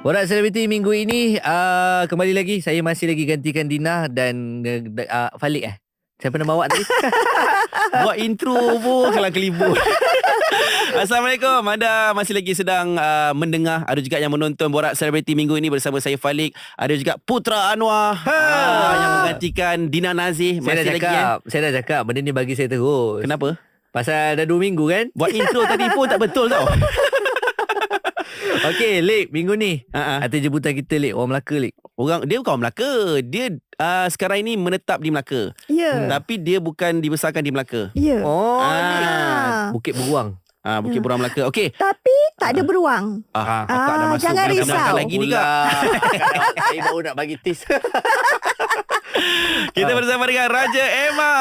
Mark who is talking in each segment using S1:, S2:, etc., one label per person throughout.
S1: Borak Selebriti minggu ini kembali lagi saya masih lagi gantikan Dina dan Falik Siapa nama awak tadi?
S2: Buat intro pun kelang kelibur. Assalamualaikum. Anda masih lagi sedang mendengar, ada juga yang menonton Borak Selebriti minggu ini bersama saya Falik. Ada juga Putra Anwar yang menggantikan Dina Nazih.
S1: Saya dah cakap benda ni bagi saya terus.
S2: Kenapa?
S1: Pasal dah 2 minggu kan?
S2: Buat intro tadi pun tak betul tau.
S1: Okey, Lik, minggu ni hati jemputan kita, Lik, orang Melaka, Lik.
S2: Dia bukan orang Melaka. Dia sekarang ini menetap di Melaka.
S3: Ya.
S2: Tapi dia bukan dibesarkan di Melaka.
S3: Ya.
S1: Oh,
S3: Ah.
S1: Bukit Beruang.
S2: Bukit Beruang Melaka. Okey.
S3: Tapi tak ada beruang.
S2: Akak dah masuk.
S3: jangan
S2: Dah
S3: risau.
S2: kenal lagi ni Kak.
S1: Saya baru nak bagi tis.
S2: Kita bersama dengan Raja Emma.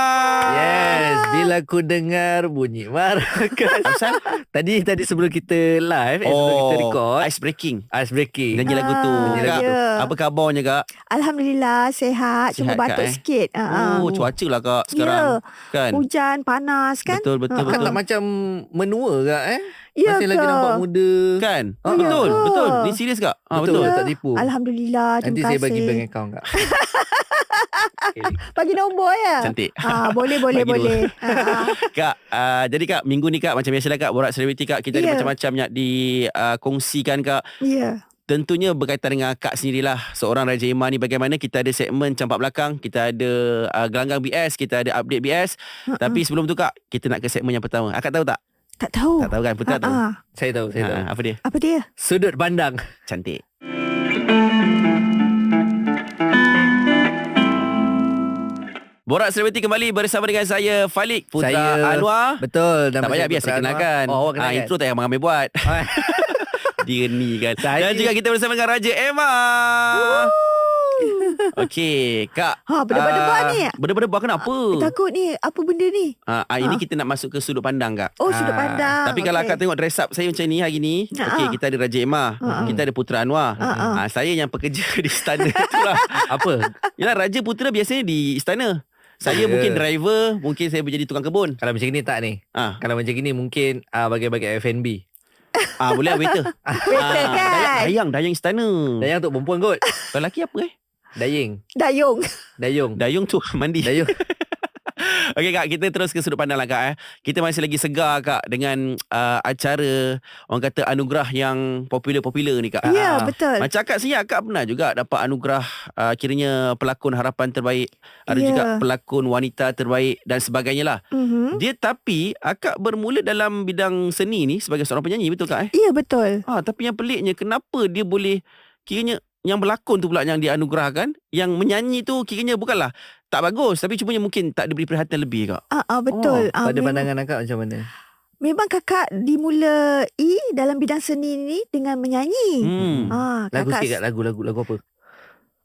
S1: Yes, bila aku dengar bunyi maracas. Tadi sebelum kita live, sebelum kita record,
S2: Ice breaking.
S1: ice breaking.
S2: Nyanyi lagu tu.
S1: Nyanyi lagu
S2: Kak,
S3: tu.
S2: apa kabarnya Kak?
S3: Alhamdulillah sihat. Cuma
S2: Sihat,
S3: batuk
S2: Kak,
S3: sikit.
S2: Oh, cuaca lah Kak sekarang. Kan?
S3: Hujan, panas kan?
S2: Betul.
S1: Kan tak macam menua ke
S3: Ya
S1: Masih
S3: ke?
S1: lagi nampak muda.
S2: Kan?
S1: Ya
S2: Betul,
S3: ke?
S2: betul. Ni serius Kak?
S1: Betul,
S2: Betul.
S1: tak tipu.
S3: Alhamdulillah.
S1: Nanti
S3: Terima
S1: saya
S3: kasih.
S1: bagi bank account Kak. Okay.
S3: Bagi nombor ya?
S2: Cantik.
S3: Boleh.
S2: Bagi
S3: Ah.
S2: Kak, jadi Kak, minggu ni Kak, macam biasalah Kak, Borak Selebriti Kak, kita ada
S3: Ya.
S2: macam-macam nak dikongsikan Kak.
S3: Ya.
S2: Tentunya berkaitan dengan Kak sendirilah, seorang Raja Emma ni bagaimana. Kita ada segmen campak belakang, kita ada gelanggang BS, kita ada update BS. Tapi sebelum tu Kak, kita nak ke segmen yang pertama. Akak tahu tak?
S3: Tak tahu.
S2: Tak tahu kan? Putra tahu?
S1: Saya tahu.
S2: Apa dia?
S3: Apa dia?
S1: Sudut pandang.
S2: Cantik. Borak Selebriti kembali bersama dengan saya Falik, Putra
S1: Saya
S2: Anwar.
S1: Betul.
S2: Tak payah, biar saya kenalkan.
S1: Oh, awak kenalkan.
S2: Intro tak payah mengambil buat. Dia ni kan.
S1: Saya-
S2: Dan juga kita bersama dengan Raja Emma. Okey, Kak.
S3: Berdebar-debar ni.
S2: Berdebar-debar kenapa?
S3: Takut ni. Apa benda ni?
S2: Ini kita nak masuk ke sudut pandang Kak.
S3: Oh, sudut pandang.
S2: Tapi kalau akak tengok dress up saya macam ni hari ni, okey, kita ada Raja Emma, kita ada Putra Anwar. Saya yang pekerja di istana itulah.
S1: Apa?
S2: Yalah, Raja Putra biasanya di istana. Saya
S1: Ya.
S2: mungkin driver, mungkin saya menjadi tukang kebun.
S1: Kalau macam ni tak ni?
S2: Ah,
S1: Kalau macam ni mungkin bagai-bagai F&B.
S2: boleh waiter.
S3: Waiter kan?
S2: Dayang istana.
S1: Dayang untuk perempuan kot.
S2: Kalau lelaki apa
S1: Dayung.
S3: Dayung.
S2: Dayung tu mandi.
S1: Dayung.
S2: Okey Kak, kita terus ke sudut pandang lah Kak. Kita masih lagi segar Kak dengan acara orang kata anugerah yang popular-popular ni Kak.
S3: Ya, betul.
S2: Macam Kak sendiri, Kak pernah juga dapat anugerah kiranya pelakon harapan terbaik, ada
S3: Ya.
S2: juga pelakon wanita terbaik dan sebagainya lah. Dia tapi Akak bermula dalam bidang seni ni sebagai seorang penyanyi, betul Kak?
S3: Ya, betul.
S2: Tapi yang peliknya, kenapa dia boleh kiranya yang berlakon tu pula yang dianugerahkan, yang menyanyi tu kiranya bukanlah tak bagus, tapi cumanya mungkin tak diberi perhatian lebih Kak.
S3: Betul.
S1: Pada pandangan akak macam mana?
S3: Memang kakak dimulai dalam bidang seni ni dengan menyanyi.
S1: Lagu
S3: Kakak
S1: sikit Kak, lagu apa?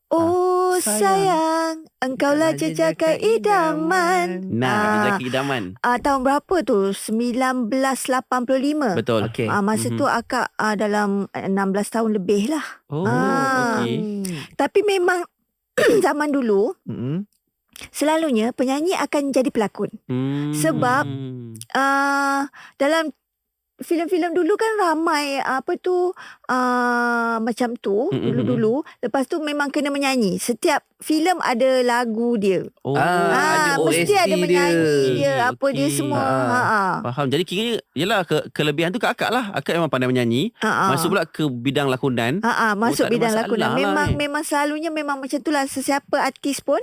S3: Oh sayang, engkaulah jejakan idaman.
S2: Jejaki idaman.
S3: Tahun berapa tu? 1985.
S2: Betul.
S1: Okey.
S3: Masa tu akak dalam 16 tahun lebih lah.
S2: Oh,
S3: Ah.
S2: okey.
S3: Tapi memang zaman dulu selalunya penyanyi akan jadi pelakon. Sebab dalam filem-filem dulu kan ramai macam tu dulu-dulu. Lepas tu memang kena menyanyi. Setiap filem ada lagu dia.
S1: Ada
S3: Mesti
S1: OST
S3: ada menyanyi
S1: dia.
S3: dia, apa dia
S2: Okey.
S3: semua.
S2: Faham. Jadi kiranya yelah kelebihan tu kat akak lah. Akak memang pandai menyanyi. Masuk pula ke bidang lakonan.
S3: Masuk
S2: tak ada
S3: bidang
S2: masalah
S3: lakonan.
S2: lah,
S3: Memang selalunya memang macam tu lah. Sesiapa artis pun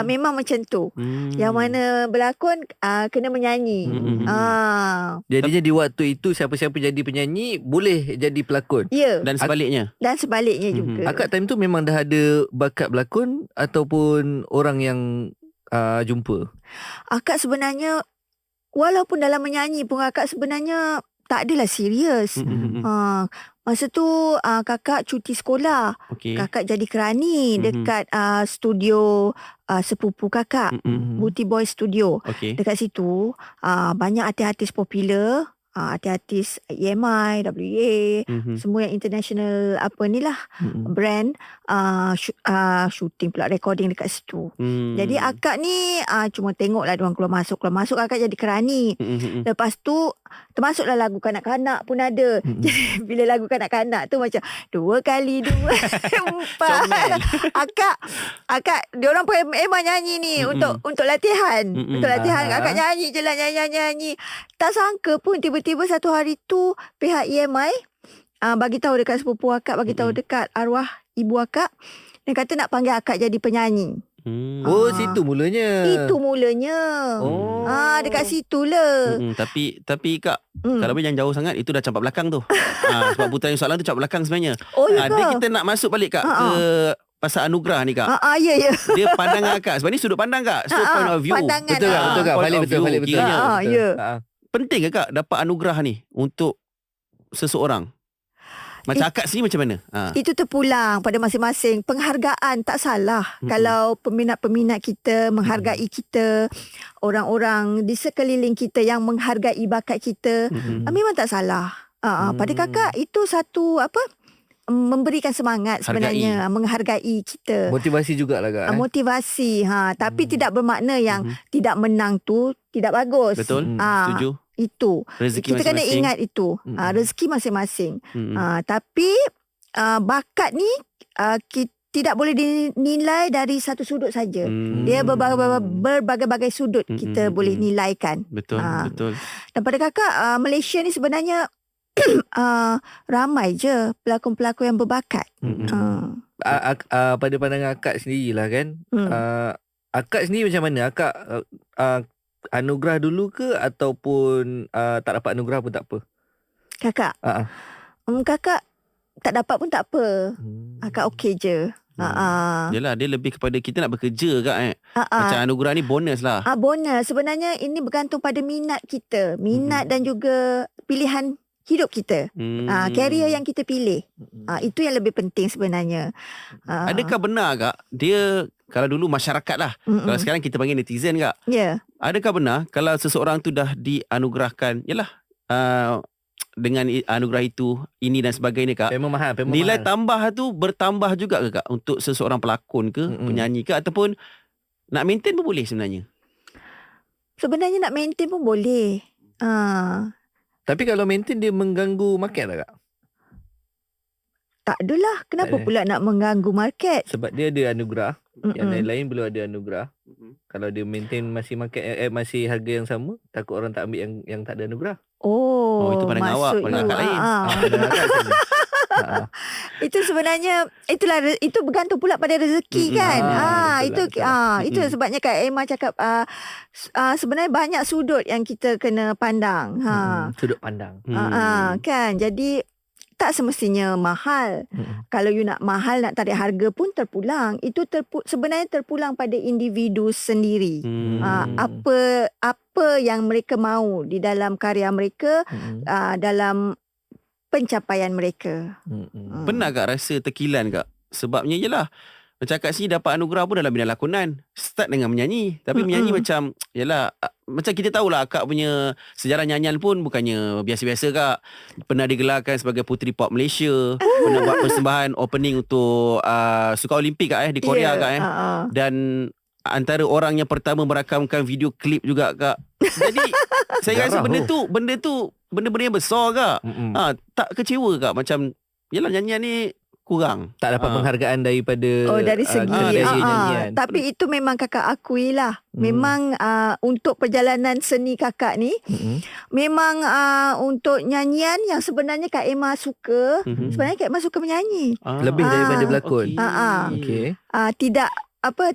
S3: memang macam tu. Yang mana berlakon kena menyanyi.
S1: Jadinya di waktu itu siapa-siapa jadi penyanyi boleh jadi pelakon.
S3: Ya.
S2: Dan sebaliknya.
S3: Dan sebaliknya juga.
S1: Akak time tu memang dah ada bakat berlakon ataupun orang yang jumpa?
S3: Akak sebenarnya walaupun dalam menyanyi pun akak sebenarnya tak adalah serius. Masa tu kakak cuti sekolah.
S2: Okey.
S3: Kakak jadi kerani dekat studio sepupu kakak. Booty Boy Studio.
S2: Okey.
S3: Dekat situ banyak artis-artis popular. Artis-artis EMI, WA, semua yang international brand shooting pula, recording dekat situ. Jadi akak ni cuma tengoklah diorang keluar masuk akak jadi kerani. Lepas tu Termasuklah lagu kanak-kanak pun ada. Jadi bila lagu kanak-kanak tu macam 2 kali 2
S2: Comel.
S3: 4. Akak diorang pun memang nyanyi ni untuk latihan. Untuk latihan akak nyanyi je lah, nyanyi. Tak sangka pun tiba-tiba satu hari tu pihak EMI bagi tahu dekat sepupu akak, bagi tahu dekat arwah ibu akak, dia kata nak panggil akak jadi penyanyi.
S1: Oh, situ mulanya.
S3: Itu mulanya.
S1: Oh.
S3: Dekat situ lah.
S2: Tapi Kak, kalau boleh jangan jauh sangat, itu dah campak belakang tu. Sebab putaran soalan tu campak belakang sebenarnya.
S3: Oh, ya
S2: Dia
S3: ke?
S2: kita nak masuk balik Kak ke pasal anugerah ni Kak.
S3: Ya.
S2: Dia pandangan Kak. Sebab ni sudut pandang Kak. Sudut point of view.
S3: Pandangan.
S1: Betul Kak, betul Kak.
S2: Point
S1: Balik
S2: of
S1: betul,
S2: view
S1: balik betul.
S2: kiranya.
S3: Ya.
S2: Penting ke Kak dapat anugerah ni untuk seseorang? Macam akak sini macam mana?
S3: Itu terpulang pada masing-masing. Penghargaan tak salah. Kalau peminat-peminat kita menghargai kita, orang-orang di sekeliling kita yang menghargai bakat kita, memang tak salah. Pada kakak itu satu memberikan semangat sebenarnya, menghargai kita.
S1: Motivasi jugalah Kak.
S3: Motivasi. Tapi tidak bermakna yang tidak menang tu tidak bagus.
S2: Betul. Setuju.
S3: Itu.
S2: Rezeki
S3: kita kena
S2: masing-masing.
S3: ingat itu. Rezeki masing-masing. Tapi bakat ni tidak boleh dinilai dari satu sudut saja. Dia berbagai-bagai sudut kita boleh nilaikan.
S2: Betul.
S3: Dan pada kakak, Malaysia ni sebenarnya ramai je pelakon-pelakon yang berbakat.
S1: Pada pandangan akak sendirilah kan. Akak sendiri macam mana? Akak anugerah dulu ke ataupun tak dapat anugerah pun tak apa?
S3: Kakak? Kakak tak dapat pun tak apa. Akak okey je.
S2: Yelah, dia lebih kepada kita nak bekerja Kak. Macam anugerah ni bonus lah.
S3: Bonus. Sebenarnya ini bergantung pada minat kita. Minat dan juga pilihan hidup kita. Career yang kita pilih. Itu yang lebih penting sebenarnya.
S2: Adakah benar Kak, dia kalau dulu masyarakat lah, kalau sekarang kita panggil netizen Kak.
S3: Ya.
S2: Adakah benar kalau seseorang tu dah dianugerahkan, dengan anugerah itu, ini dan sebagainya Kak,
S1: Memang mahal.
S2: nilai tambah tu bertambah juga ke Kak untuk seseorang pelakon ke, penyanyi ke, ataupun nak maintain pun boleh sebenarnya?
S3: Sebenarnya nak maintain pun boleh.
S1: Tapi kalau maintain dia mengganggu market tak Kak?
S3: Tak adalah. Kenapa pula nak mengganggu market?
S1: Sebab dia ada anugerah. Yang lain-lain belum ada anugerah. Kalau dia maintain masih market masih harga yang sama, takut orang tak ambil yang tak ada anugerah.
S2: Oh, itu pandangan awak,
S3: maksud
S2: pandangan
S3: you.
S2: akak lain.
S1: Pandangan akak macam ni.
S3: Itu sebenarnya itu bergantung pula pada rezeki kan. Itu sebabnya Kak Emma cakap sebenarnya banyak sudut yang kita kena pandang.
S1: Sudut pandang.
S3: Kan. Jadi tak semestinya mahal. Kalau you nak mahal, nak tarik harga pun terpulang. Itu sebenarnya terpulang pada individu sendiri. Apa yang mereka mahu di dalam karya mereka, dalam pencapaian mereka.
S2: Pernah Kak rasa terkilan Kak? Sebabnya jelah, macam Kak sini dapat anugerah pun dalam bidang lakonan. Start dengan menyanyi. Tapi menyanyi macam, macam kita tahulah Kak punya sejarah nyanyian pun bukannya biasa-biasa Kak. Pernah digelarkan sebagai Puteri Pop Malaysia. Pernah buat persembahan opening untuk Sukan Olimpik Kak di Korea Kak. Dan antara orang yang pertama merakamkan video klip juga Kak. Jadi saya rasa benda tu benda-benda yang besar Kak. Tak kecewa Kak macam yalah nyanyian ni kurang,
S1: tak dapat penghargaan daripada
S3: dari segi
S1: nyanyian.
S3: Tapi itu memang kakak akui lah. Memang untuk perjalanan seni kakak ni, memang untuk nyanyian yang sebenarnya Kak Emma suka, sebenarnya Kak Emma suka menyanyi.
S1: Lebih daripada berlakon.
S2: Okay.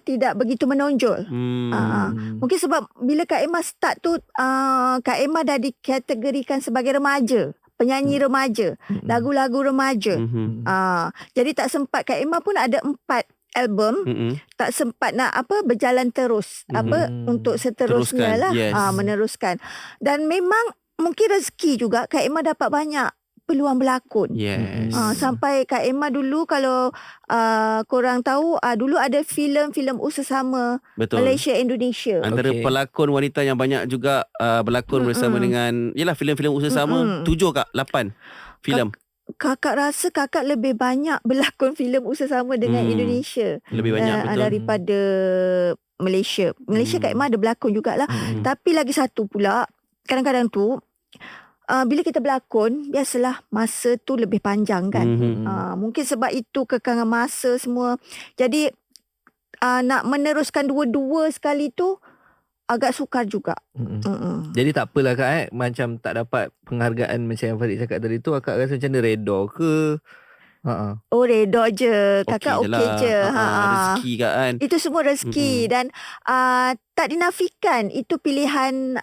S3: Tidak begitu menonjol. Mungkin sebab bila Kak Emma start tu, Kak Emma dah dikategorikan sebagai remaja, penyanyi remaja, lagu-lagu remaja. Jadi tak sempat. Kak Emma pun ada 4 album, tak sempat nak berjalan terus untuk seterusnya lah, meneruskan. Dan memang mungkin rezeki juga Kak Emma dapat banyak peluang berlakon. Sampai Kak Emma dulu, kalau korang tahu, dulu ada filem sesama Malaysia Indonesia.
S2: Antara pelakon wanita yang banyak juga berlakon bersama dengan filem-filem sesama 7 Kak, 8 filem.
S3: Kakak rasa kakak lebih banyak berlakon filem sesama dengan Indonesia.
S2: Lebih banyak betul.
S3: Daripada Malaysia. Kak Emma ada berlakon jugalah. Tapi lagi satu pula, kadang-kadang tu bila kita berlakon, biasalah masa tu lebih panjang kan. Mungkin sebab itu kekangan masa semua. Jadi nak meneruskan dua-dua sekali tu agak sukar juga.
S1: Jadi tak apalah Kak macam tak dapat penghargaan macam yang Farid cakap tadi tu, Akak rasa macam mana, reda ke?
S3: Oh, reda je. Kakak okey je.
S2: Rezeki Kak kan.
S3: Itu semua rezeki. Dan tak dinafikan itu pilihan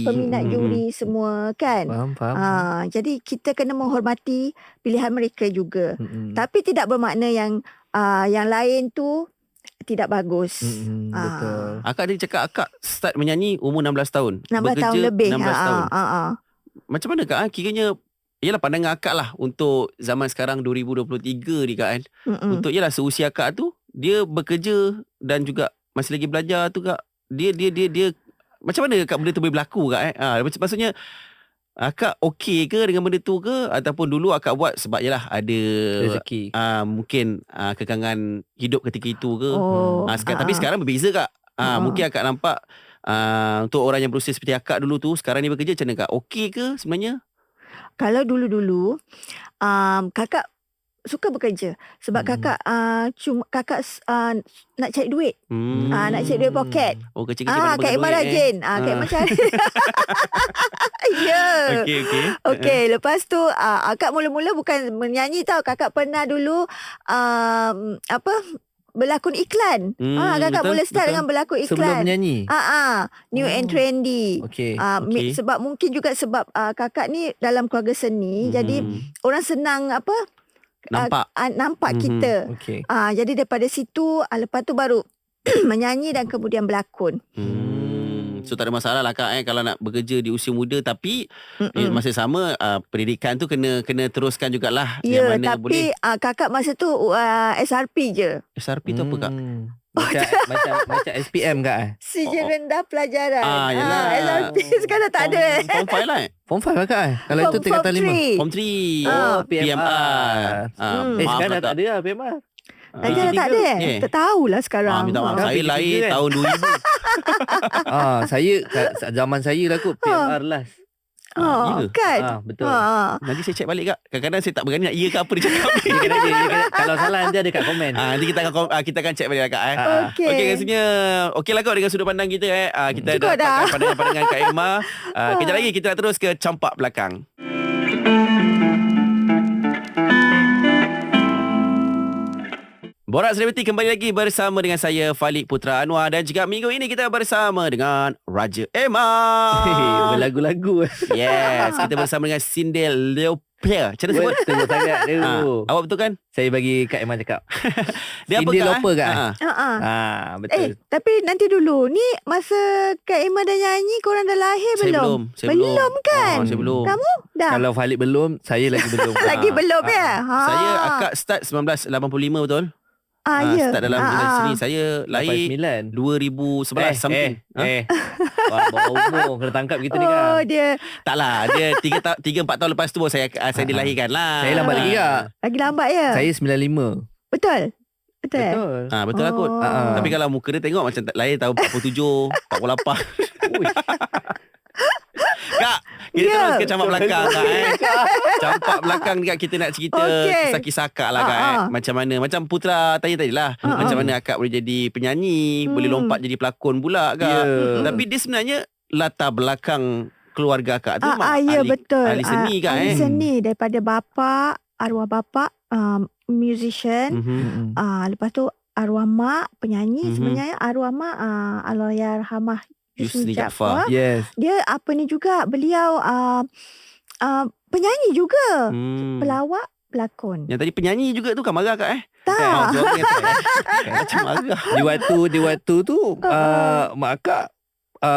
S3: peminat juri semua kan.
S1: Faham.
S3: Jadi kita kena menghormati pilihan mereka juga. Tapi tidak bermakna yang lain tu tidak bagus.
S1: Betul.
S2: Akak dia cakap akak start menyanyi umur 16 tahun.
S3: 16 tahun lebih.
S2: 16 tahun. Macam mana Kak? Kiranya yalah pandangan akak lah untuk zaman sekarang 2023 ni Kak kan. Untuk yalah seusia akak tu, dia bekerja dan juga masih lagi belajar tu Kak. Dia macam mana Kak benda tu boleh berlaku Kak maksudnya akak okey ke dengan benda tu ke, ataupun dulu akak buat sebab yalah ada
S1: rezeki.
S2: Mungkin kekangan hidup ketika itu ke. Tapi sekarang berbeza Kak. Mungkin akak nampak untuk orang yang berusia seperti akak dulu tu, sekarang ni bekerja macam mana Kak? Okey ke sebenarnya?
S3: Kalau dulu-dulu kakak suka bekerja sebab kakak nak cari duit. Nak cari duit poket.
S2: Oh, kecil-kecil
S3: Kak Emma rajin. Kak Emma cari. Ya. Okey, lepas tu akak mula-mula bukan menyanyi tau. Kakak pernah dulu berlakon iklan. Kakak mula start dengan berlakon iklan.
S1: Sebelum menyanyi?
S3: New and trendy. Sebab mungkin juga sebab kakak ni dalam keluarga seni. Jadi orang senang nampak kita. Jadi daripada situ lepas tu baru menyanyi dan kemudian berlakon.
S2: So tak ada masalah lah Kak kalau nak bekerja di usia muda, tapi masa sama pendidikan tu kena teruskan jugalah.
S3: Ya,
S2: yang mana
S3: tapi
S2: boleh.
S3: kakak masa tu SRP je.
S2: SRP tu apa Kak?
S1: Macam SPM Kak
S3: Sijil rendah pelajaran.
S2: Yelah.
S3: SRP sekarang tak ada.
S2: Form 5 lah
S1: Form 5 Kak Kalau itu tingkatan 5.
S2: Form 3.
S1: PMR. Sekarang dah tak ada lah PMR.
S3: Dah tak ada Tak tahulah sekarang.
S2: Minta maaf, saya lahir tahun 2000.
S1: Saya zaman saya lah kot PMR last.
S3: Kan?
S1: Betul.
S2: Nanti saya check balik Kak. Kadang-kadang saya tak berani nak ya ke apa dia cakap.
S1: Kalau salah nanti ada kat komen.
S2: Nanti kita akan check balik lah Kak. Okey, rasanya okey lah kot dengan sudut pandang kita. Kita
S3: cukup
S2: dah dapatkan pandangan Kak Emma. Kejap lagi kita nak terus ke campak belakang. Borak Selebriti kembali lagi bersama dengan saya Falik Putra Anwar, dan juga minggu ini kita bersama dengan Raja Emma.
S1: Berlagu-lagu.
S2: Yes, kita bersama dengan Sindel Leoper. Macam mana sebut?
S1: Betul sangat tu.
S2: Awak betul kan?
S1: Saya bagi Kak Emma cakap.
S2: Dia apa
S1: Sindel
S2: Kak?
S1: Leoper Kak. Betul.
S3: Tapi nanti dulu ni masa Kak Emma dah nyanyi, korang dah lahir belum?
S2: Saya belum
S3: kan?
S2: Saya belum.
S3: Kamu dah?
S1: Kalau Falik belum, saya lagi belum.
S3: Lagi belum ya?
S2: Saya akak start 1985 betul?
S3: Ya.
S2: Start dalam sini. Saya lahir 2011 something.
S1: Wah, bawa umur kena tangkap kita ni kan.
S3: Dia
S2: taklah, dia 3-4 tahun lepas tu saya dilahirkan lah.
S1: Saya lambat lagi Kak.
S3: Lagi lambat ya?
S1: Saya 95.
S3: Betul.
S2: Betul lah kot. Tapi kalau muka dia tengok macam lahir tahun 47, 48. Kak, kita terus ke campak belakang Kak. Campak belakang ni Kak, kita nak cerita kisah-kisah Kak lah Kak. Macam mana, macam Putra tanya tadi lah, macam mana Kak boleh jadi penyanyi, boleh lompat jadi pelakon pula Kak. Tapi dia sebenarnya latar belakang keluarga Kak tu ahli seni Kak.
S3: Ahli seni daripada bapa, arwah bapa musician. Lepas tu arwah mak penyanyi. Sebenarnya arwah mak Allahyarhamah Yusni Jaafar.
S1: Yes.
S3: Dia juga beliau penyanyi juga. Pelawak, pelakon.
S2: Yang tadi penyanyi juga tu kan marah Kak
S3: Tak.
S2: Macam marah.
S1: Di waktu tu mak Kak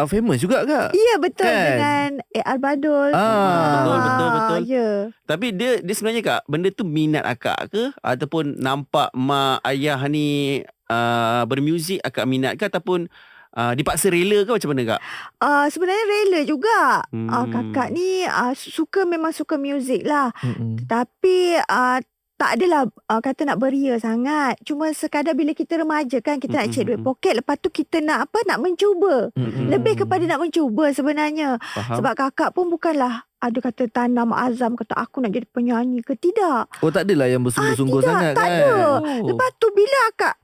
S1: famous juga Kak.
S3: Ya betul
S1: kan?
S3: Dengan A.R. Badul.
S2: Betul.
S3: Ya.
S2: Tapi dia sebenarnya Kak, benda tu minat akak ke, ataupun nampak mak ayah ni bermuzik akak minat ke, ataupun dipaksa rela ke, macam mana Kak?
S3: Sebenarnya rela juga. Kakak ni memang suka muzik lah. Tapi tak adalah kata nak beria sangat. Cuma sekadar bila kita remaja kan, kita nak cek duit poket. Lepas tu kita nak nak mencuba. Lebih kepada nak mencuba sebenarnya.
S2: Faham.
S3: Sebab kakak pun bukanlah ada kata tanam azam, kata aku nak jadi penyanyi ke, tidak.
S1: Oh, tak adalah yang bersungguh-sungguh
S3: tidak,
S1: sangat
S3: tak
S1: kan?
S3: ada. Lepas tu bila akak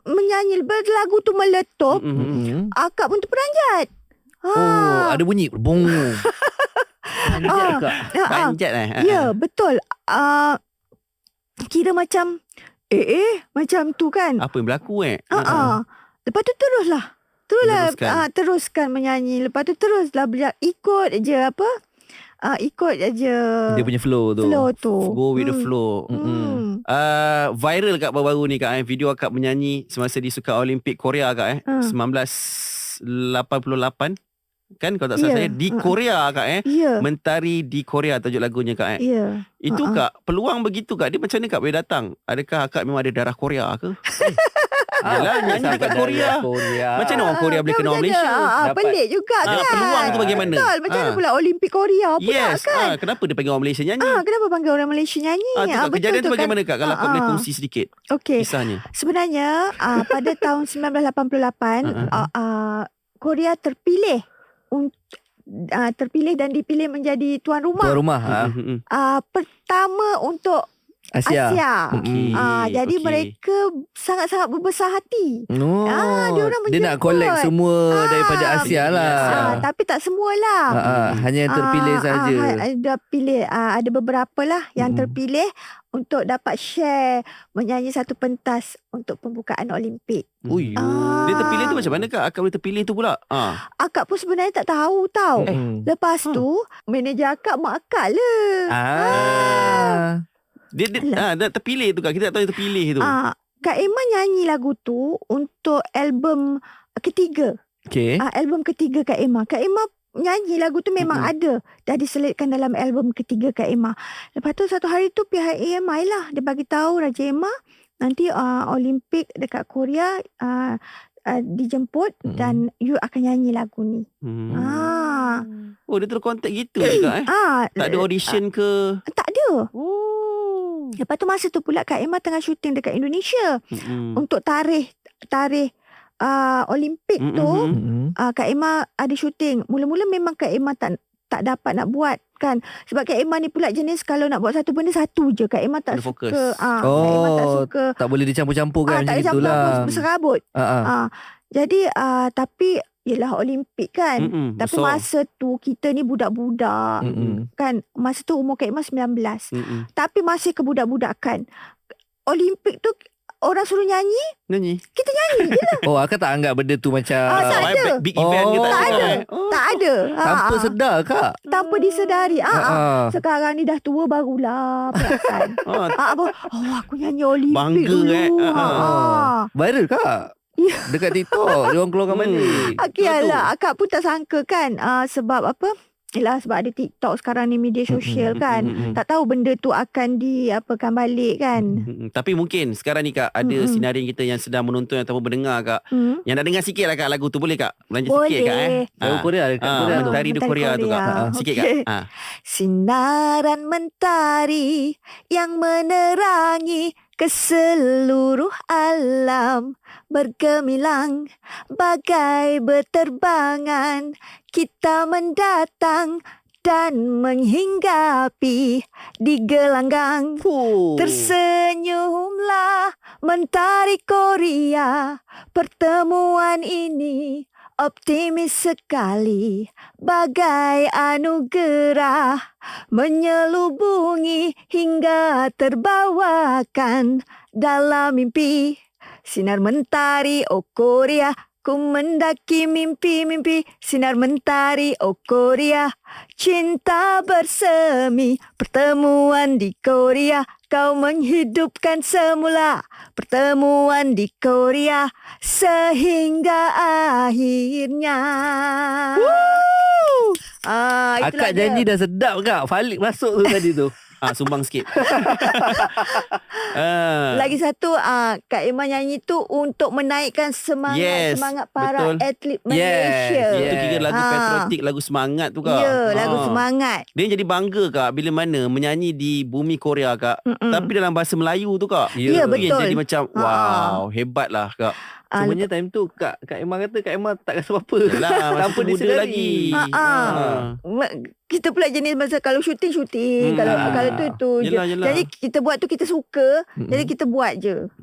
S3: menyanyi, lepas lagu tu meletup, akak pun terperanjat.
S1: Oh, ada bunyi. Bong. Panjat Kak.
S2: Panjat
S3: Ya, betul. Kira macam macam tu kan.
S2: Apa yang berlaku
S3: Lepas tu teruslah teruskan menyanyi. Lepas tu teruslah ikut je ikut je
S1: Dia punya flow tu.
S2: Go with the flow. Viral kat baru-baru ni Kak, video akak menyanyi semasa di Sukan Olimpik Korea Kak 1988 kan, kalau tak salah saya, di Korea Kak Mentari di Korea tajuk lagunya Kak Itu Kak, peluang begitu Kak, dia macam mana Kak boleh datang? Adakah akak memang ada darah Korea ke? Yalah, nyanyi dekat Korea. Macam mana orang Korea boleh kenal Malaysia?
S3: Pelik juga kan.
S2: Peluang tu bagaimana?
S3: Betul. Macam mana pula Olimpik Korea pula kan?
S2: Kenapa dia panggil orang Malaysia nyanyi?
S3: Kenapa panggil orang Malaysia nyanyi?
S2: Kejadian tu bagaimana Kak? Kalau kau boleh kongsi sedikit kisahnya.
S3: Sebenarnya pada tahun 1988 Korea terpilih dan dipilih menjadi tuan rumah. Pertama untuk Asia. Jadi mereka sangat-sangat berbesar hati. Dia
S1: nak collect semua daripada Asia lah.
S3: Tapi tak semualah.
S1: Hanya yang terpilih saja.
S3: Ada beberapa lah yang terpilih untuk dapat share menyanyi satu pentas untuk pembukaan Olimpik.
S2: Dia terpilih tu macam mana Kak? Akak boleh terpilih tu pula?
S3: Akak pun sebenarnya tak tahu tau. Lepas tu manager akak mak akak lah.
S2: Dia terpilih tu Kak. Kita tak tahu dia terpilih tu.
S3: Kak Emma nyanyi lagu tu untuk album ketiga. Album ketiga Kak Emma. Kak Emma nyanyi lagu tu memang ada. Dah diselitkan dalam album ketiga Kak Emma. Lepas tu satu hari tu pihak AMI lah, dia bagi tahu Raja Emma nanti Olimpik dekat Korea dijemput dan you akan nyanyi lagu ni.
S2: Oh, dia terus kontak gitu juga tak ada audition ke?
S3: Tak ada. Lepas tu masa tu pula Kak Emma tengah syuting dekat Indonesia untuk tarikh Olimpik tu. Kak Emma ada syuting. Mula-mula memang Kak Emma tak dapat nak buat kan, sebab Kak Emma ni pula jenis kalau nak buat satu benda satu je. Kak Emma tak
S2: fokus.
S3: suka Kak Emma tak suka,
S1: tak boleh dicampur-campur kan, macam itulah.
S3: Berserabut. Jadi tapi yelah Olimpik kan. Tapi masa tu kita ni budak-budak kan. Masa tu umur Kak Emma 19. Tapi masih kebudak-budakan. Olimpik tu orang suruh nyanyi, kita nyanyi je lah.
S1: Akak tak anggap benda tu macam
S3: tak ada.
S2: Big event ke tak ada?
S3: Tak ada.
S1: Tanpa sedar Kak.
S3: Tanpa disedari. Sekarang ni dah tua barulah perasan. Aku nyanyi Olimpik
S2: bangga
S3: dulu.
S1: Viral Kak. Dekat TikTok dia orang keluarkan balik.
S3: Yalah, akak pun tak sangka kan. Sebab apa? Yelah, sebab ada TikTok sekarang ni, media sosial kan. Tak tahu benda tu akan diapakan balik kan.
S2: Tapi mungkin sekarang ni Kak, ada sinarin kita yang sedang menonton ataupun mendengar Kak, yang nak dengar sikit lah Kak lagu tu. Boleh Kak? Belanja sikit Kak
S1: Korea
S2: Mentari di Korea tu Kak. Sikit Kak.
S3: Sinaran mentari yang menerangi ke seluruh alam, bergemilang bagai berterbangan, kita mendatang dan menghinggapi di gelanggang. Tersenyumlah mentari Korea, pertemuan ini optimis sekali, bagai anugerah menyelubungi hingga terbawakan dalam mimpi. Sinar mentari oh Korea, ku mendaki mimpi-mimpi. Sinar mentari oh Korea, cinta bersemi. Pertemuan di Korea, kau menghidupkan semula. Pertemuan di Korea sehingga akhirnya.
S1: Akak janji dah sedap Kak. Falik masuk tu tadi tu.
S2: Sumbang sikit.
S3: Lagi satu Kak Emma nyanyi tu untuk menaikkan semangat para atlet Malaysia.
S2: Itu kira lagu patriotik, lagu semangat tu Kak.
S3: Ya, lagu semangat.
S2: Dia jadi bangga Kak bila mana menyanyi di bumi Korea Kak. Tapi dalam bahasa Melayu tu Kak.
S3: Ya, betul.
S2: Jadi macam wow, hebat lah Kak.
S1: Cumanya time tu Kak Emma kata Kak Emma tak rasa apa-apa.
S2: Yalah,
S1: tanpa
S2: muda
S1: disedari.
S2: lagi.
S3: Kita pula jenis masa kalau syuting kalau tu
S2: Yelah.
S3: Jadi kita buat tu kita suka. Jadi kita buat je.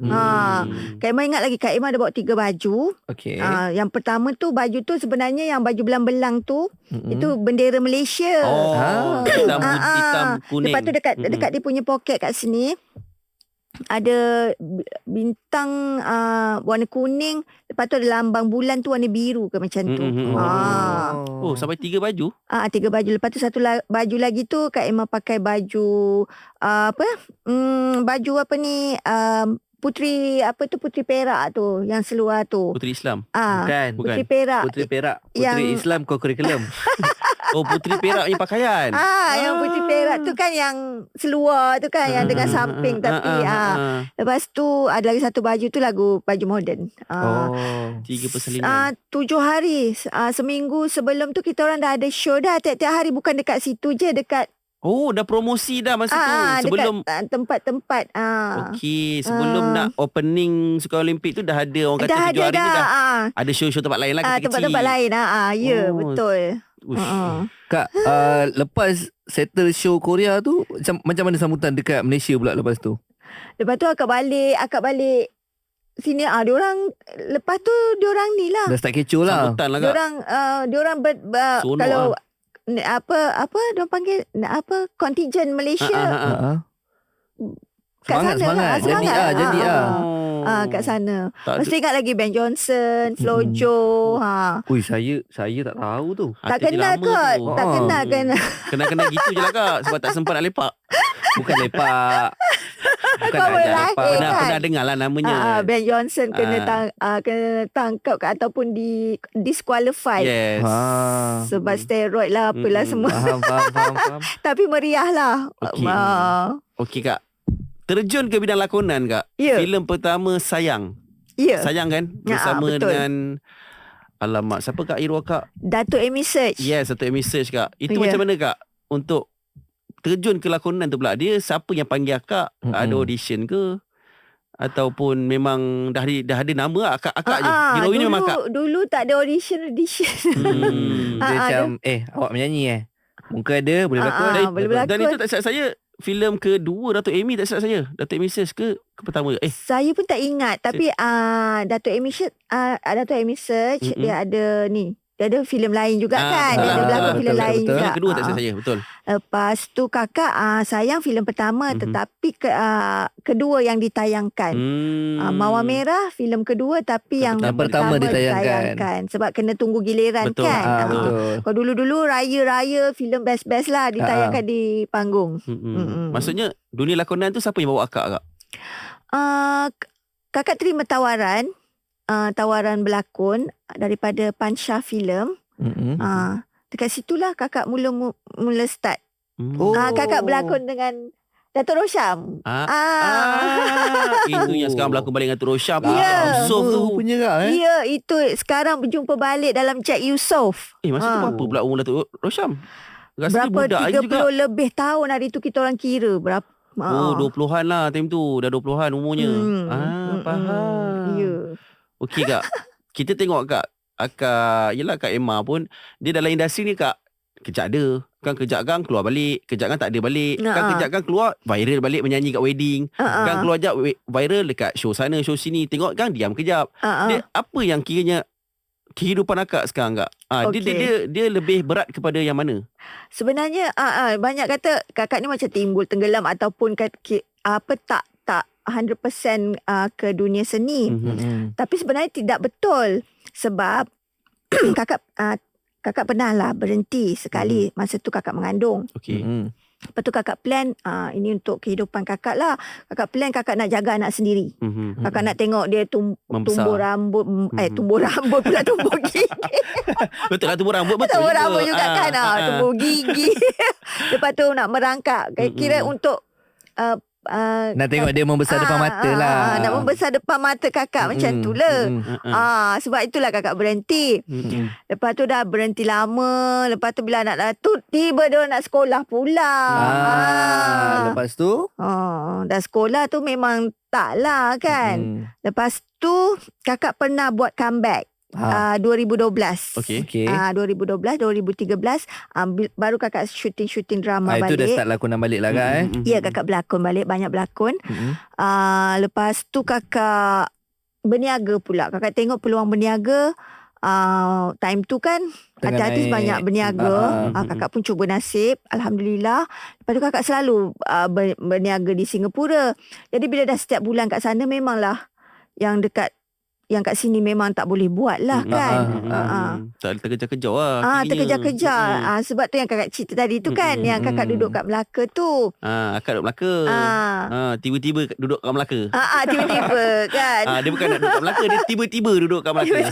S3: Kak Emma ingat lagi Kak Emma ada bawa 3 baju.
S1: Okey.
S3: Yang pertama tu baju tu sebenarnya yang baju belang-belang tu itu bendera Malaysia.
S2: Hitam kuning.
S3: Lepas tu dekat dia punya poket kat sini ada bintang warna kuning. Lepas tu ada lambang bulan tu warna biru ke macam tu.
S2: Sampai 3 baju.
S3: 3 baju. Lepas tu satu baju lagi tu Kak Emma pakai baju baju apa ni, Putri Perak tu, yang seluar tu.
S2: Putri Islam.
S1: Bukan.
S3: Putri Perak.
S1: Putri Islam co-curriculum.
S2: Putri Perak punya pakaian.
S3: Yang Putri Perak tu kan yang seluar tu kan, yang dengan samping tapi lepas tu ada lagi satu baju tu baju moden.
S2: 3 persalinan.
S3: 7 hari seminggu sebelum tu kita orang dah ada show dah tiap-tiap hari, bukan dekat situ je, dekat
S2: dah promosi dah masa tu sebelum
S3: dekat tempat-tempat.
S2: Okey, sebelum nak opening Sukan Olimpik tu dah ada orang kata 7 hari ni dah ada show-show tempat lain lah, kecil-kecil.
S3: Tempat-tempat lain. Ya, betul.
S1: Kak, lepas settle show Korea tu macam mana sambutan dekat Malaysia pula lepas tu?
S3: Lepas tu akak balik sini. Diorang lepas tu diorang ni lah
S1: dah start kecoh lah.
S2: Sambutan lah Kak.
S3: Diorang kalau apa diorang panggil contingent Malaysia.
S1: Semangat. Jadi
S3: kat sana. Mesti ingat lagi Ben Johnson, Flojo.
S1: Ui, saya tak tahu tu.
S3: Tak kenal kot. Tak kenal.
S2: Kena gitu je lah Kak. Sebab tak sempat nak lepak.
S1: Bukan lepak.
S2: Pernah dengar lah namanya.
S3: Ben Johnson kena tangkap ataupun disqualify.
S2: Yes.
S3: Sebab steroid lah apalah semua.
S1: Faham.
S3: Tapi meriah lah.
S2: Okey Kak. Terjun ke bidang lakonan Kak. Filem pertama Sayang. Sayang kan? Bersama dengan alamak, siapa Kak Irwa Kak?
S3: Datuk Amy Search.
S2: Yes, Datuk Amy Search Kak. Itu macam mana Kak untuk terjun ke lakonan tu pula? Dia siapa yang panggil Akak? Ada audition ke? Ataupun memang dah ada nama Akak je? Heroin memang Akak?
S3: Dulu tak ada audition.
S1: Dia macam awak menyanyi muka ada, boleh berlakon.
S3: Boleh berlakon.
S2: Dan itu tak silap saya filem kedua Datuk Amy, tak silap saya. Datuk Amy Search ke pertama?
S3: Saya pun tak ingat. Tapi Datuk Amy Search dia ada ni. Dia ada filem lain juga kan. Dia ada berlakon filem lain juga.
S2: Filem kedua tak silap saya, betul.
S3: Lepas tu Kakak Sayang filem pertama, tetapi kedua yang ditayangkan. Mawar Merah filem kedua tapi yang pertama ditayangkan. Sebab kena tunggu giliran.
S2: Betul.
S3: Kan.
S2: Betul.
S3: Kalau dulu-dulu raya-raya filem best-best lah ditayangkan di panggung.
S2: Maksudnya dunia lakonan tu siapa yang bawa Akak?
S3: Kakak terima tawaran berlakon daripada Pansha Film. Dekat situlah Kakak mula start. Kakak berlakon dengan Datuk Rosham.
S2: Itu yang sekarang berlakon balik dengan Datuk Rosham.
S1: Yusof tu punya Kak.
S3: Ya, itu sekarang berjumpa balik dalam Jack Yusof.
S2: Masa tu berapa pula umur Datuk Rosham? Rasa
S3: berapa? 30
S2: juga.
S3: lebih tahun hari tu kita orang kira. Berapa?
S2: 20-an lah time tu. Dah 20-an umurnya. Faham.
S3: Ya.
S2: Okey Kak. Kita tengok Akak, yelah Kak Emma pun, dia dalam industri ni Kak, kejap ada. Kan kejap kan keluar balik, kejap kan tak ada balik. Kan kejap kan keluar viral balik menyanyi kat wedding. Kan keluar jap viral dekat show sana, show sini. Tengok kan diam kejap. Dia, apa yang kiranya kehidupan Akak sekarang Kak? Dia lebih berat kepada yang mana?
S3: Sebenarnya banyak kata Kakak ni macam timbul tenggelam ataupun tak 100% ke dunia seni. Tapi sebenarnya tidak betul. Sebab kakak pernah lah berhenti sekali masa tu kakak mengandung.
S2: Okey.
S3: Lepas tu kakak plan ini untuk kehidupan kakak lah. Kakak plan kakak nak jaga anak sendiri. Kakak nak tengok dia tumbuh rambut. Tumbuh rambut pula tumbuh gigi.
S2: Betul lah tumbuh rambut. Betul
S3: tumbuh rambut juga kan. Tumbuh gigi. Lepas Lepas tu nak merangkak. Kira untuk
S1: nak tengok dia membesar depan mata lah.
S3: Nak membesar depan mata kakak macam tu lah. Sebab itulah kakak berhenti. Lepas tu dah berhenti lama. Lepas tu bila anak dah tu, tiba dia nak sekolah pula.
S1: Lepas tu
S3: Dah sekolah tu memang tak lah kan. Lepas tu kakak pernah buat comeback. 2012.
S2: Okey.
S3: 2012, 2013 baru kakak syuting drama balik.
S1: Itu dah start lakonan balik lah kan.
S3: Ya, kakak berlakon balik, banyak berlakon. Lepas tu kakak berniaga pula. Kakak tengok peluang berniaga. Time tu kan artis banyak berniaga. Kakak pun cuba nasib, alhamdulillah. Lepas tu kakak selalu berniaga di Singapura. Jadi bila dah setiap bulan kat sana, memanglah yang kat sini memang tak boleh buat lah kan.
S2: Tak terkejar-kejar lah.
S3: Terkejar-kejar. Sebab tu yang kakak cerita tadi tu kan, yang kakak duduk kat Melaka tu.
S2: Akak duduk Melaka. Tiba-tiba duduk kat Melaka.
S3: Tiba-tiba kan.
S2: Dia bukan nak duduk kat Melaka, dia tiba-tiba duduk kat Melaka.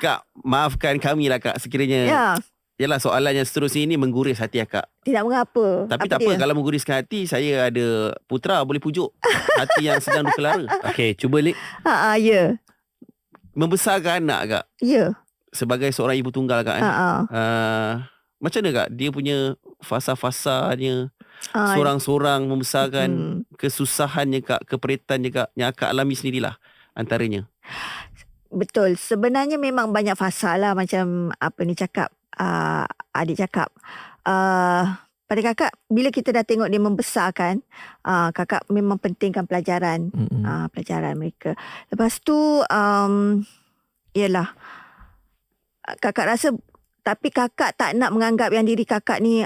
S2: Kak, maafkan kami lah Kak sekiranya. Yalah, soalan yang seterusnya ini mengguris hati akak.
S3: Tidak mengapa.
S2: Tapi tak apa, kalau mengguriskan hati, saya ada Putra boleh pujuk hati yang sedang duka lara.
S1: Okey, cuba Lik.
S3: Ya.
S2: Membesarkan anak Kak.
S3: Ya.
S2: Sebagai seorang ibu tunggal Kak. Macam mana Kak? Dia punya fasa-fasanya, sorang-sorang membesarkan, kesusahannya Kak, keperitannya Kak, yang akak alami sendirilah antaranya. Betul.
S3: Sebenarnya memang banyak fasa lah, macam apa ni cakap. Adik cakap pada kakak, bila kita dah tengok dia membesarkan, kakak memang pentingkan pelajaran. Pelajaran mereka. Lepas tu yalah, kakak rasa, tapi kakak tak nak menganggap yang diri kakak ni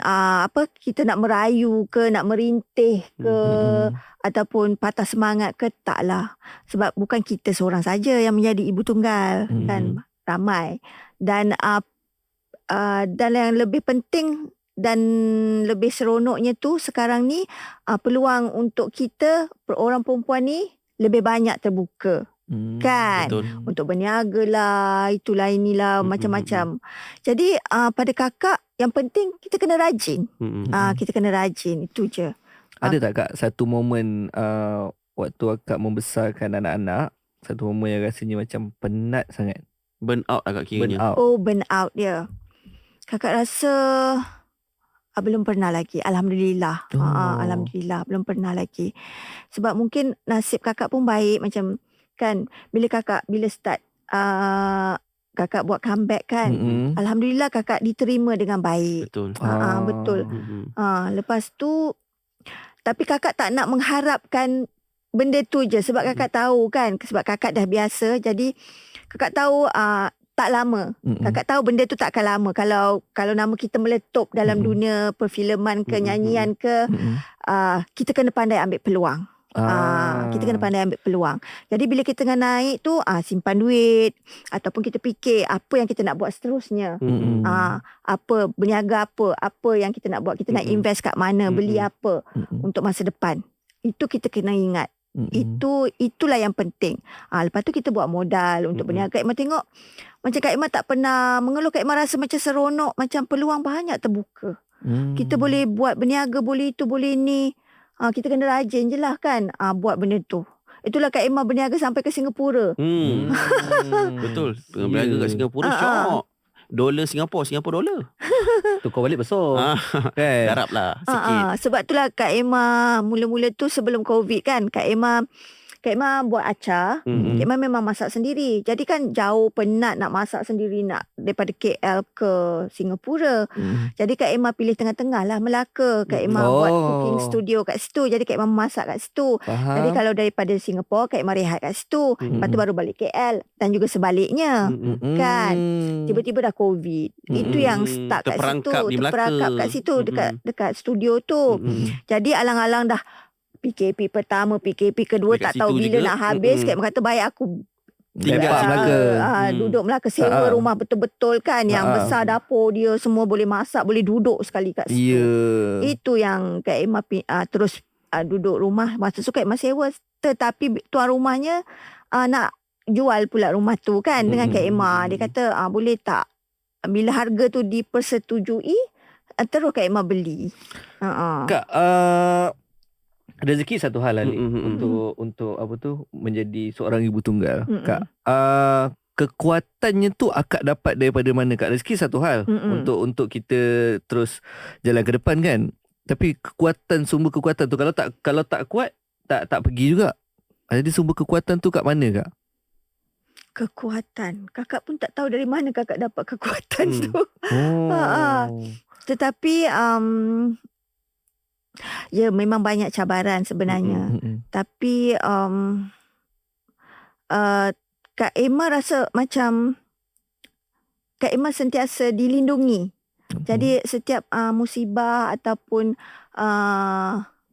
S3: kita nak merayu ke, nak merintih ke, ataupun patah semangat ke, taklah. Sebab bukan kita seorang saja yang menjadi ibu tunggal, kan, ramai. Dan yang lebih penting dan lebih seronoknya tu sekarang ni, peluang untuk kita orang perempuan ni lebih banyak terbuka. Kan?
S2: Betul.
S3: Untuk berniaga lah, itulah inilah, macam-macam. Jadi pada kakak, yang penting kita kena rajin. Kita kena rajin, itu je.
S1: Ada tak Kak satu momen waktu akak membesarkan anak-anak, satu momen yang rasanya macam penat sangat?
S2: Burn out agak kiranya.
S3: Burn out dia. Kakak rasa belum pernah lagi. Alhamdulillah. Alhamdulillah belum pernah lagi. Sebab mungkin nasib kakak pun baik, macam kan, bila start kakak buat comeback kan. Alhamdulillah kakak diterima dengan baik.
S2: Betul.
S3: Betul. Lepas tu, tapi kakak tak nak mengharapkan benda tu je, sebab kakak tahu kan, sebab kakak dah biasa. Jadi kakak tahu tak lama. Kakak tahu benda tu tak akan lama. Kalau nama kita meletup dalam dunia perfilman ke, nyanyian ke, kita kena pandai ambil peluang. Kita kena pandai ambil peluang. Jadi bila kita tengah naik tu, simpan duit, ataupun kita fikir apa yang kita nak buat seterusnya. Apa, berniaga apa yang kita nak buat. Kita nak invest kat mana, beli apa untuk masa depan. Itu kita kena ingat. Itulah yang penting. Lepas tu kita buat modal untuk berniaga. Kak Emma tengok, macam Kak Emma tak pernah mengeluh. Kak Emma rasa macam seronok, macam peluang banyak terbuka. Kita boleh buat berniaga, boleh itu, boleh ni. Kita kena rajin je lah kan, buat benda tu. Itulah Kak Emma berniaga sampai ke Singapura.
S2: Betul. Berniaga kat Singapura syok. Dolar Singapura dolar.
S1: Tukar balik besar. Kan?
S2: Darablah sikit.
S3: Sebab itulah Kak Emma mula-mula tu sebelum COVID kan, Kak Emma buat acar. Kak Emma memang masak sendiri. Jadi kan jauh, penat nak masak sendiri, nak daripada KL ke Singapura. Jadi Kak Emma pilih tengah-tengah lah, Melaka. Kak Emma buat cooking studio kat situ. Jadi Kak Emma masak kat situ. Jadi kalau daripada Singapura, Kak Emma rehat kat situ. Lepas tu baru balik KL. Dan juga sebaliknya. Kan? Tiba-tiba dah COVID. Itu yang start kat situ. Terperangkap kat situ. Dekat studio tu. Jadi alang-alang dah PKP pertama, PKP kedua, tak tahu bila juga nak habis. Kak Emma kata baik aku
S1: tinggal Melaka.
S3: Duduk Melaka, sewa rumah betul-betul kan, yang besar, dapur dia semua, boleh masak, boleh duduk sekali kat situ. Itu yang Kak Emma terus duduk rumah. Masa tu Kak Emma sewa, tetapi tuan rumahnya nak jual pula rumah tu kan dengan Kak Emma. Dia kata boleh tak, bila harga tu dipersetujui, terus Kak Emma beli.
S1: Kak, rezeki satu hal Alik untuk apa tu menjadi seorang ibu tunggal. Kak, kekuatannya tu akak dapat daripada mana Kak? Rezeki satu hal untuk kita terus jalan ke depan kan. Tapi sumber kekuatan tu kalau tak kuat tak pergi juga. Jadi sumber kekuatan tu kat mana Kak?
S3: Kekuatan. Kakak pun tak tahu dari mana kakak dapat kekuatan tu. Tetapi ya memang banyak cabaran sebenarnya. Tapi Kak Emma rasa macam Kak Emma sentiasa dilindungi. Jadi setiap musibah ataupun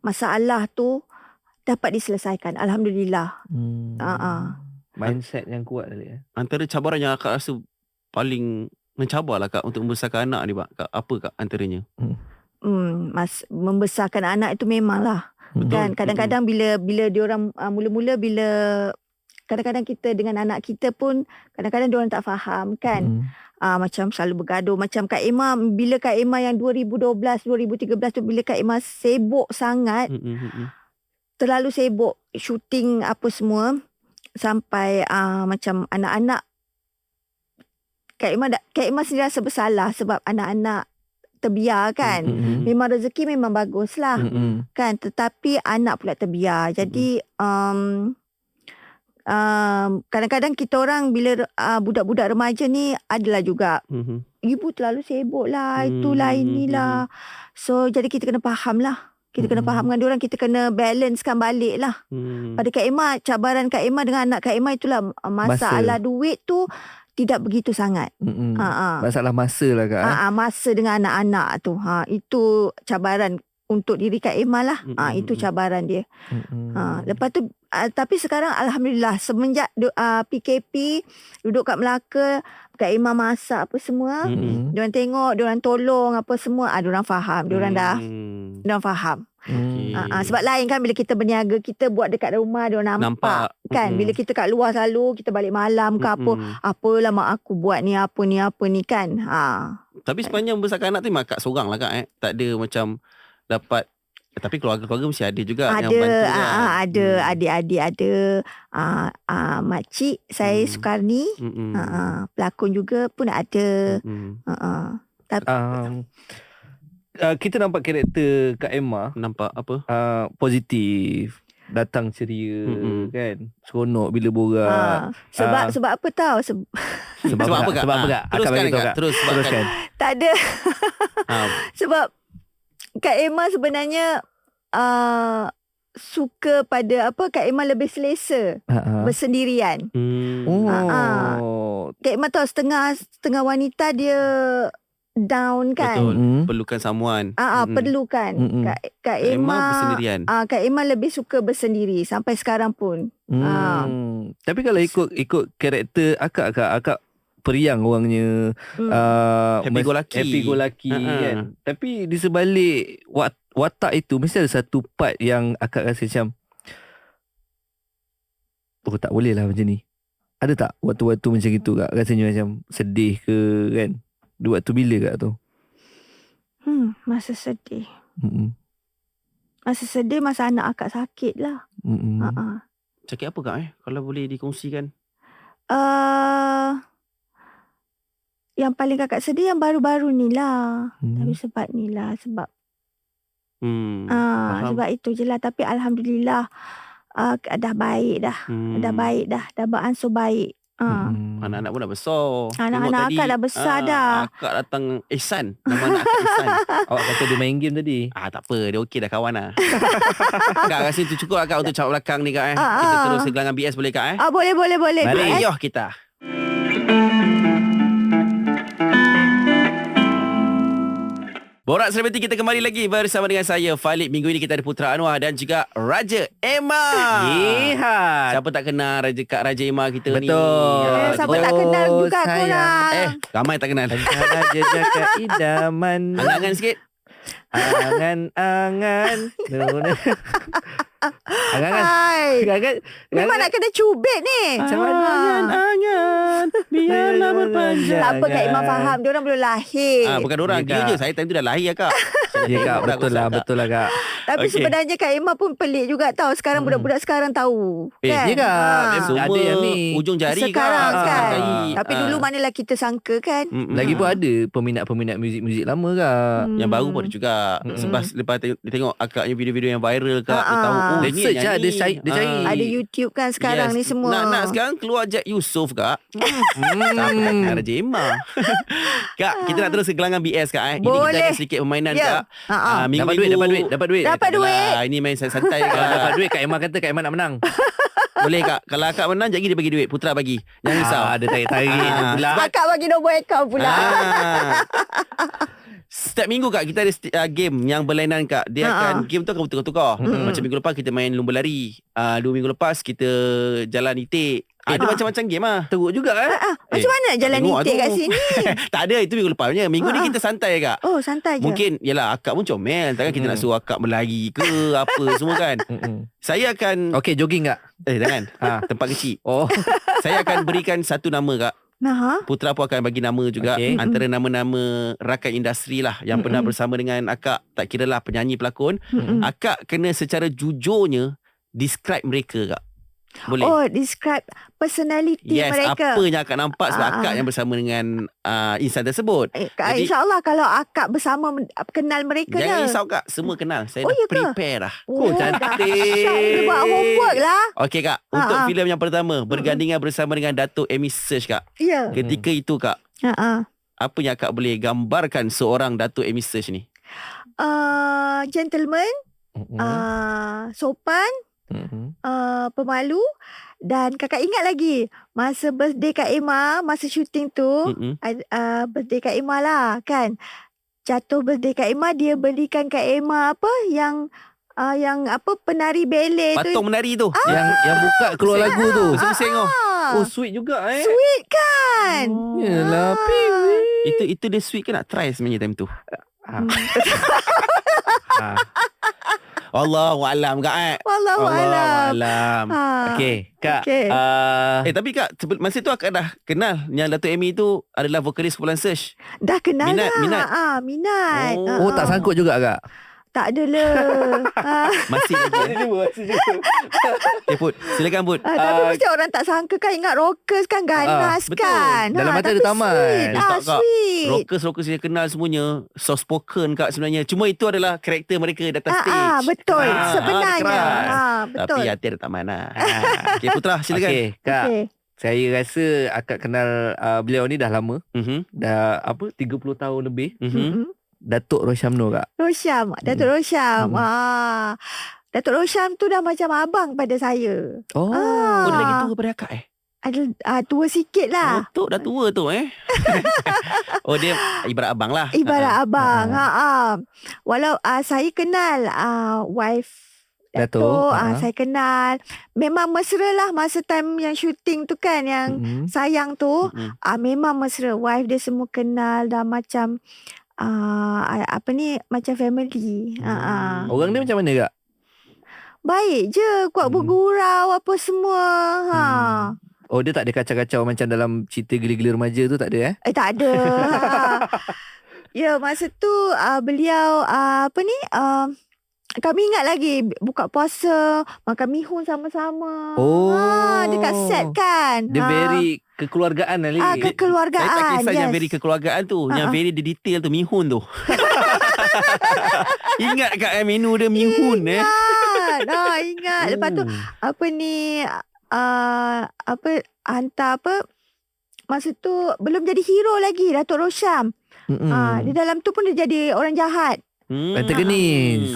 S3: masalah tu dapat diselesaikan. Alhamdulillah.
S1: Mindset yang kuat tadi.
S2: Antara cabaran yang akak rasa paling mencabar lah Kak untuk membesarkan anak ni Kak. Apa Kak antaranya?
S3: Membesarkan anak itu memanglah. Kan kadang-kadang bila diorang mula-mula bila kadang-kadang kita dengan anak kita pun kadang-kadang diorang tak faham kan. Macam selalu bergaduh. Macam Kak Emma, bila Kak Emma yang 2012 2013 tu, bila Kak Emma sibuk sangat, terlalu sibuk shooting apa semua, sampai macam anak-anak Kak Emma sendiri rasa bersalah sebab anak-anak terbiar kan. Memang rezeki memang bagus lah kan, tetapi anak pula terbiar. Jadi kadang-kadang kita orang bila budak-budak remaja ni adalah juga ibu terlalu sibuk lah, itulah inilah. So jadi kita kena faham lah. Kita kena faham dengan diorang, kita kena balancekan balik lah. Pada Kak Emma, cabaran Kak Emma dengan anak Kak Emma itulah masalah duit tu tidak begitu sangat.
S1: Masalah masa lah Kak.
S3: Masa dengan anak-anak tu. Itu cabaran untuk diri Kak Emma lah. Itu cabaran dia. Lepas tu tapi sekarang Alhamdulillah semenjak PKP duduk kat Melaka, Kak Emma masak apa semua, diorang tengok, diorang tolong apa semua, diorang faham, diorang diorang faham. Sebab lain kan bila kita berniaga, kita buat dekat rumah, diorang nampak kan. Bila kita kat luar selalu, kita balik malam ke apalah mak aku buat ni apa ni kan.
S2: Tapi sepanjang membesarkan anak tu memang Kak seorang lah Kak tak ada macam dapat. Tapi keluarga-keluarga mesti ada juga yang bantu kan?
S3: Ada adik-adik ada. Makcik saya Sukarni, pelakon juga pun ada.
S1: Kita nampak karakter Kak Emma,
S2: nampak apa?
S1: Positif, datang ceria kan, seronok bila borak.
S3: Sebab apa tahu?
S2: Sebab apa Kak? Teruskan Kak. Teruskan.
S3: Tak ada. Sebab Kak Emma sebenarnya suka pada Kak Emma lebih selesa bersendirian. Kak Emma tahu setengah wanita dia down kan.
S2: Betul. Perlukan someone.
S3: Perlukan. Kak Emma
S2: bersendirian.
S3: Kak Emma lebih suka bersendiri sampai sekarang pun.
S1: Tapi kalau ikut karakter akak periang orangnya, happy go lucky kan. Tapi di sebalik watak itu mesti ada satu part yang akak rasa macam tak boleh lah macam ni. Ada tak waktu-waktu macam itu Kak? Rasanya macam sedih ke kan? Waktu bila Kak tu?
S3: Masa sedih. Masa sedih masa anak akak sakit lah.
S2: Sakit apa Kak kalau boleh dikongsikan?
S3: Yang paling kakak sedih yang baru-baru ni lah. Tapi sebab ni lah. Sebab sebab itu je lah. Tapi Alhamdulillah dah baik dah. Dah baik dah. Dah beransur baik.
S2: Anak-anak pun dah besar.
S3: Anak-anak akak dah besar dah.
S2: Akak datang Ihsan. Nama anak akak Ihsan.
S1: Awak kata dia main game tadi?
S2: Tak apa. Dia okey dah kawan lah. Kak rasa itu cukup lah Kak untuk cakap belakang ni Kak Kita terus ke gelangan BS boleh Kak
S3: Boleh.
S2: Mari yoh kita. Borak Selebriti kita kembali lagi bersama dengan saya Falik. Minggu ini kita ada Putra Anwar dan juga Raja Emma. Siapa tak kenal Raja Emma kita ni?
S1: Betul.
S3: Siapa tak kenal juga korang?
S2: Ramai tak kenal.
S1: Raja jaga idaman.
S2: Angan-angan sikit.
S1: Angan-angan. Angan-angan.
S3: Memang nak kena cubit ni.
S2: Angan-angan biarlah berpanjang.
S3: Tak apa Kak Imam faham. Diorang belum lahir.
S2: Bukan orang, dia je. Saya time tu dah lahir Kak.
S1: Ya Kak, betul lah Kak.
S3: Tapi sebenarnya Kak Imam pun pelik juga tahu. Sekarang budak-budak sekarang tahu. Kan?
S1: Ya Kak.
S2: Semua
S1: ada yang ni
S2: ujung jari
S3: sekarang
S2: Kak.
S3: kan. Tapi dulu manalah kita sangka kan.
S1: Lagipun ada peminat-peminat muzik-muzik lama Kak.
S2: Yang baru pun ada juga. Lepas dia tengok akaknya video-video yang viral Kak, dia tahu
S1: Dia
S2: ni
S1: search lah,
S2: yang
S1: dia cari.
S3: Ada YouTube kan sekarang ni semua.
S2: Nak sekarang keluar Jack Yusof Kak. Sampai Raja Emma. Kak, kita nak terus ke gelangan BS Kak. Ini kita ada sedikit permainan Kak.
S1: Dapat duit.
S2: Ini main santai Kak.
S1: Dapat duit, Kak Emma kata Kak Emma nak menang.
S2: Boleh Kak. Kalau akak menang, jadi dia bagi duit. Putra bagi. Jangan risau.
S1: Ada tarik-tarik pula.
S3: Akak bagi nombor akaun pula.
S2: Setiap minggu Kak, kita ada game yang berlainan Kak. Dia akan, game tu akan bertukar-tukar. Macam minggu lepas kita main lumba lari. 2 minggu lepas kita jalan itik. Ada macam-macam game lah.
S1: Teruk juga
S3: Macam mana nak jalan itik kat sini?
S2: Tak ada, itu minggu lepas punya. Minggu ni kita santai Kak.
S3: Oh, santai je.
S2: Mungkin, yalah, akak pun comel. Takkan kita nak suruh akak berlari ke apa semua kan. Saya akan...
S1: Okey, jogging Kak.
S2: Jangan. Tempat kecil.
S1: Oh.
S2: Saya akan berikan satu nama Kak. Putra pun akan bagi nama juga. Antara nama-nama rakan industri lah yang pernah bersama dengan akak. Tak kira lah penyanyi, pelakon. Akak kena secara jujurnya describe mereka Kak. Boleh?
S3: Oh, describe personality mereka.
S2: Apa yang akak nampak sebab akak yang bersama dengan insan tersebut. Jadi,
S3: InsyaAllah kalau akak bersama kenal mereka dah.
S2: Jangan risau Kak, semua kenal. Saya dah prepare dah.
S1: Cantik.
S3: Dia buat homework lah.
S2: Okey Kak, untuk filem yang pertama, bergandingan bersama dengan Datuk Amy Search Kak.
S3: Ya.
S2: Ketika itu Kak, apa yang akak boleh gambarkan seorang Datuk Amy Search ni?
S3: Gentleman, sopan, pemalu. Dan kakak ingat lagi masa birthday Kak Emma, masa syuting tu, birthday Kak Emma lah kan, jatuh birthday Kak Emma, dia belikan Kak Emma apa yang penari ballet tu,
S2: patung menari tu,
S1: yang buka keluar lagu tu.
S2: Sing-sing tu.
S1: Oh, sweet juga
S3: Sweet kan.
S1: Yalah,
S2: Itu dia sweet ke nak try sebenarnya time tu? Wallahualam Kak.
S3: Wallahualam.
S1: Okey Kak.
S2: Tapi Kak, masa tu akak dah kenal yang Datuk Amy tu adalah vokalis kumpulan Search.
S3: Dah kenal
S2: minat.
S3: Minat.
S1: Oh, tak sangkut juga Kak?
S3: Tak adalah.
S2: Masih lagi. Put, silakan Put.
S3: Tapi mesti orang tak sangka kan. Ingat rockers kan ganas kan.
S1: Dalam mata ada taman.
S3: Sweet.
S2: Rockers yang kenal semuanya soft spoken Kak sebenarnya. Cuma itu adalah karakter mereka datang stage.
S3: Betul. Sebenarnya.
S2: Betul.
S3: Betul.
S2: Tapi hati ada tak mana. Okey Putra, silakan.
S1: Okey Kak. Saya rasa akak kenal beliau ni dah lama. Dah 30 tahun lebih. Datuk Rosyam Nur Kak.
S3: Datuk Rosyam. Datuk Rosyam tu dah macam abang pada saya.
S2: Oh, dia lagi tua pada akak
S3: tua sikit lah.
S2: Dah tua tu Oh, dia ibarat abang lah.
S3: Ibarat abang. Walau saya kenal wife Datuk, saya kenal. Memang mesra lah masa time yang syuting tu kan, yang sayang tu. Memang mesra. Wife dia semua kenal dah macam macam family.
S1: Orang dia macam mana Kak?
S3: Baik je, kuat bergurau apa semua.
S1: Oh, dia tak ada kacau-kacau macam dalam cerita Gila-Gila Remaja tu, tak ada
S3: tak ada. Ya, masa tu beliau kami ingat lagi buka puasa, makan mihun sama-sama. Dekat set kan.
S1: Dia very kekeluargaan lagi.
S3: Kekeluargaan.
S2: Saya tak kisah yang very kekeluargaan tu. Yang very detail tu, mihun tu. Ingat Kak menu dia mihun
S3: Ingat. Lepas tu hantar masa tu belum jadi hero lagi Datuk Rosyam. Di dalam tu pun dia jadi orang jahat.
S1: Antagonis.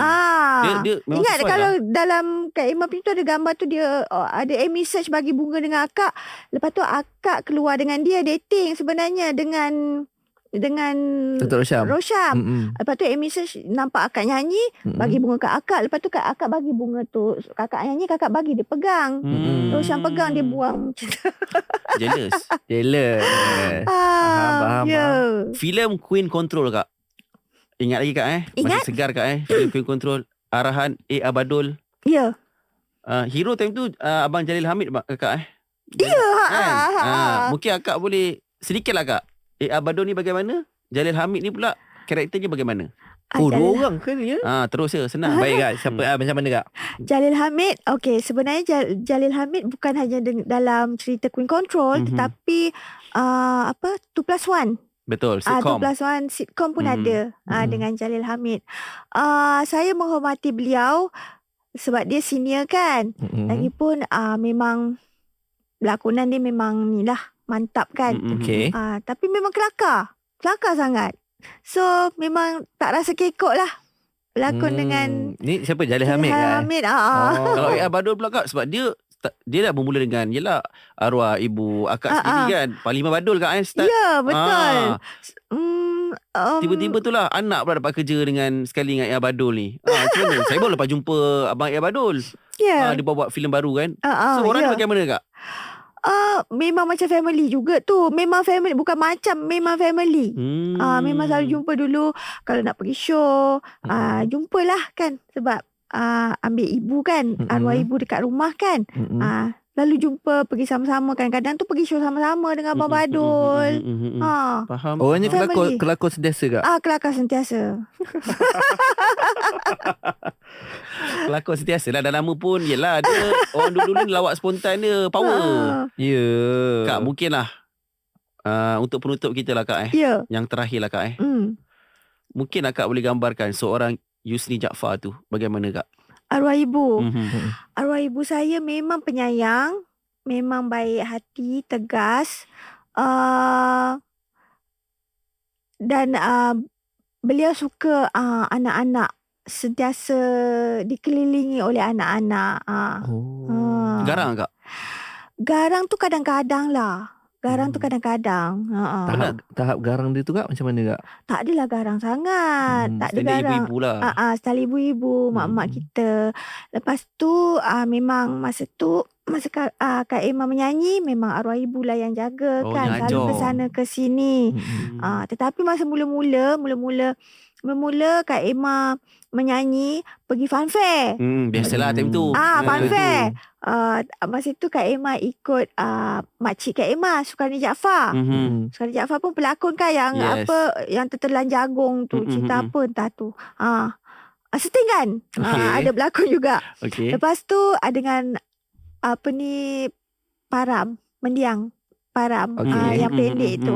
S2: Dia
S3: ingat kalau dalam Kak Emma tu ada gambar tu, dia ada Amy Search bagi bunga dengan akak. Lepas tu akak keluar dengan dia dating sebenarnya dengan
S1: Datuk Rosyam.
S3: Lepas tu Amy Search nampak akak nyanyi, bagi bunga kat akak. Lepas tu akak bagi bunga tu, kakak nyanyi, kakak bagi dia pegang. Rosyam pegang, dia buang.
S2: Jealous.
S1: Faham.
S2: Filem Queen Control Kak, ingat lagi Kak
S3: Ingat?
S2: Masih segar Kak Filem Queen Control, arahan A. Abadul.
S3: Ya.
S2: Hero time tu Abang Jalil Hamid kakak
S3: Ya.
S2: Mungkin akak boleh sedikit lah kak. Badul ni bagaimana? Jalil Hamid ni pula karakternya bagaimana?
S1: Dua orang ke ni ya?
S2: Terus je senang.
S1: Baik kak. Siapa macam mana kak?
S3: Jalil Hamid. Okey, sebenarnya Jalil Hamid bukan hanya dalam cerita Queen Control, tetapi 2+1.
S2: Betul, sitcom.
S3: 2+1 sitcom pun ada dengan Jalil Hamid. Saya menghormati beliau sebab dia senior kan. Lagipun memang lakonan dia memang ni lah, mantap kan.
S1: Okay.
S3: Tapi memang kelakar sangat. So memang tak rasa kekok lah berlakon dengan
S1: ni siapa? Jalil Hamid kan?
S2: Kalau Badul pula kak, sebab dia dah bermula dengan yelah arwah ibu akak sendiri kan. Parlimen Badul kak start.
S3: Ya, betul.
S2: Tiba-tiba tu lah anak pula dapat kerja dengan sekali dengan Badul ni. Macam mana? Saya baru lepas jumpa abang Badul.
S3: Ya.
S2: Dia buat filem baru kan. So orang ni bagaimana kak?
S3: Memang macam family juga tu. Memang family, bukan macam, memang family. Memang selalu jumpa dulu. Kalau nak pergi show, jumpalah kan. Sebab ambil ibu kan, arwah ibu dekat rumah kan. Lalu jumpa, pergi sama-sama. Kadang-kadang tu pergi show sama-sama dengan Abang Badul.
S2: Faham.
S1: Orangnya kelakor sentiasa kak?
S3: Kelakar sentiasa.
S2: Kelakor sentiasa lah. Dan nama pun yelah dia orang dulu-dulu ni lawak spontan dia, power.
S1: Ya.
S2: Kak mungkin lah untuk penutup kita lah kak Yang terakhir lah kak Mungkin akak boleh gambarkan seorang Yusni Jaafar tu bagaimana kak?
S3: Arwah ibu. Arwah ibu saya memang penyayang, memang baik hati, tegas. Dan beliau suka anak-anak, sentiasa dikelilingi oleh anak-anak.
S2: Garang kak?
S3: Garang tu kadang-kadang lah.
S1: Tahap garang dia tu kak macam mana kak?
S3: Tak adalah garang sangat. Tak ada
S2: Standard
S3: garang.
S2: ibu-ibu lah.
S3: Style ibu-ibu, mak-mak kita. Lepas tu memang masa Kak Emma menyanyi, memang arwah ibu lah yang jaga kan. Selalu ke sana ke sini. Tetapi masa mula-mula Kak Emma menyanyi, pergi funfair.
S2: Biasalah time tu.
S3: Funfair. Masa tu Kak Emma ikut makcik Kak Emma, Sukarni Jaafar. Sukarni Jaafar pun pelakon kan yang yang tertelan jagung tu. Cerita apa entah tu. Setinggan. Ada berlakon juga. Lepas tu dengan Param, mendiang Param, yang pendek tu.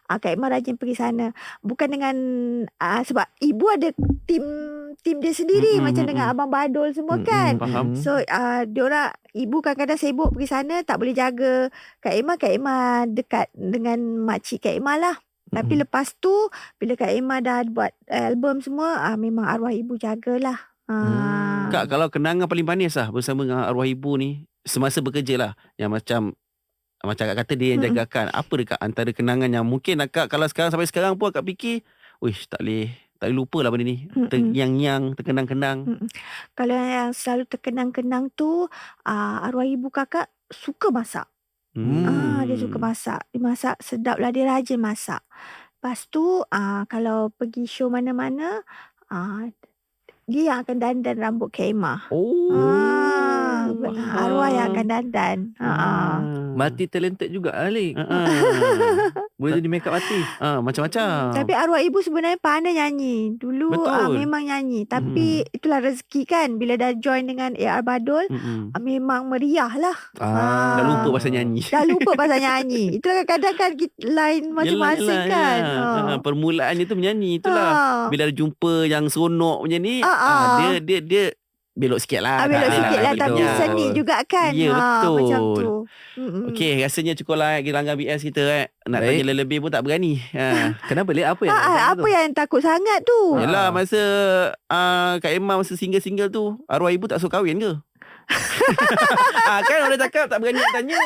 S3: Kak Emma rajin pergi sana. Bukan dengan sebab ibu ada tim dia sendiri, macam dengan Abang Badul semua kan. So diorang, ibu kadang-kadang sibuk pergi sana, tak boleh jaga Kak Emma dekat dengan makcik Kak Emma lah. Tapi lepas tu bila Kak Emma dah buat album semua, memang arwah ibu jagalah.
S2: Kak, kalau kenangan paling manis lah bersama dengan arwah ibu ni semasa bekerja lah, yang macam akak kata dia yang jagakan, apa dekat antara kenangan yang mungkin akak kalau sampai sekarang pun akak fikir, wish tak boleh lupa lah benda ni. Yang terkenang-kenang.
S3: Kalau yang selalu terkenang-kenang tu, arwah ibu kakak suka masak. Dia suka masak. Dia masak sedap lah, dia rajin masak. Lepas tu kalau pergi show mana-mana, dia yang akan dandan rambut Kak Emma. Arwah yang akan dandan.
S1: Multi talented juga Alik. Boleh jadi makeup artist.
S2: Macam-macam.
S3: Tapi arwah ibu sebenarnya pandai nyanyi. Dulu memang nyanyi. Tapi itulah rezeki kan. Bila dah join dengan A.R. Badul, memang meriah lah.
S2: Dah lupa pasal nyanyi.
S3: Itulah kadang-kadang kan lain masing-masing kan.
S2: Permulaannya tu menyanyi. Itulah. Bila jumpa yang seronok punya ni, dia belok sikit lah.
S3: Tapi seni juga kan.
S2: Ya, betul.
S3: Macam tu.
S2: Okey, rasanya cukup lah langgar BS kita nak tanya lebih pun tak berani.
S1: Kenapa Lik?
S3: Apa yang takut sangat tu?
S2: Yalah, masa Kak Emma masa single-single tu, arwah ibu tak suruh kahwin ke? Kan orang cakap tak berani nak tanya.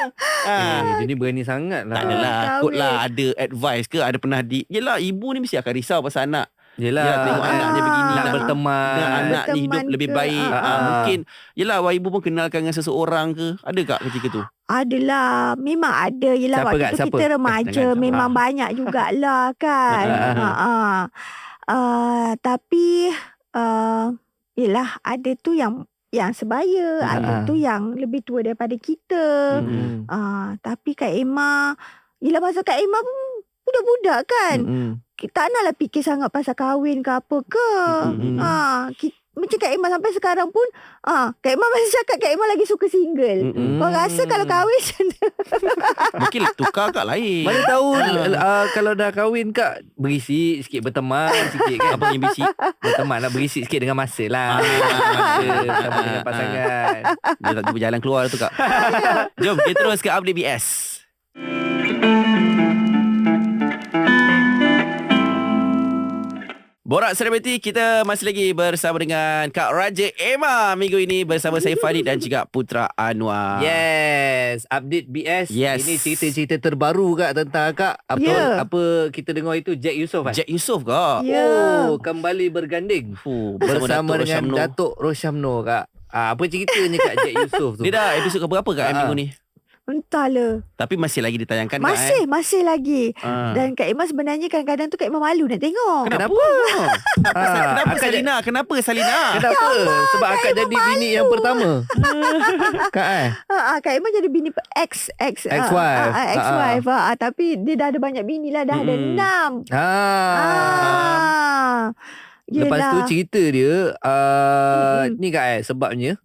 S1: Dia ni berani sangat lah.
S2: Tak adalah. Kot lah ada advice ke, ada pernah yelah, ibu ni mesti akan risau pasal anak.
S1: Yelah,
S2: tengok anaknya begini,
S1: nak berteman
S2: dengan anak ni hidup lebih baik. Mungkin yelah, awak ibu pun kenalkan dengan seseorang ke? Ada tak ketika tu?
S3: Adalah, memang ada. Yelah, waktu tu kita remaja, memang banyak jugalah kan. Tapi yelah, ada tu yang yang sebaya, ada tu yang lebih tua daripada kita. Tapi Kak Emma, yelah masa Kak Emma pun budak-budak kan. Tak naklah fikir sangat pasal kahwin ke apa ke. Macam Kak Emma sampai sekarang pun Kak Emma masih cakap Kak Emma lagi suka single. Kau rasa kalau kahwin macam mana?
S2: Mungkin tukar kat lain.
S1: Mana tahu kalau dah kahwin Kak, berisik sikit, berteman sikit kan.
S2: Apa yang berisik?
S1: Berteman lah, berisik sikit dengan masa lah. Masa bersama dengan pasangan.
S2: Dia tak berjalan keluar tu Kak. Jom kita terus ke update BS. Borak Selebriti, kita masih lagi bersama dengan Kak Raja Emma minggu ini bersama saya Fadid dan juga Putra Anwar.
S1: Yes, update BS.
S2: Yes.
S1: Ini cerita-cerita terbaru Kak tentang Kak. Apa kita dengar itu Jack Yusof kan?
S2: Jack Yusof Kak.
S1: Oh, kembali berganding bersama dengan Datuk Rosyamno Kak. Apa ceritanya Kak Jack Yusof tu?
S2: Dia dah episod keberapa Kak minggu ni?
S3: Entahlah.
S2: Tapi masih lagi ditayangkan
S3: Masih lagi. Dan Kak Emma sebenarnya kadang-kadang tu Kak Emma malu nak tengok.
S2: Kenapa? Salina? Kenapa Salina?
S1: Kenapa? Sebab Akak jadi bini yang pertama. Kak
S3: Kak Emma jadi bini ex-wife. Tapi dia dah ada banyak bini lah. Dah ada 6.
S1: Lepas tu cerita dia ni Kak sebabnya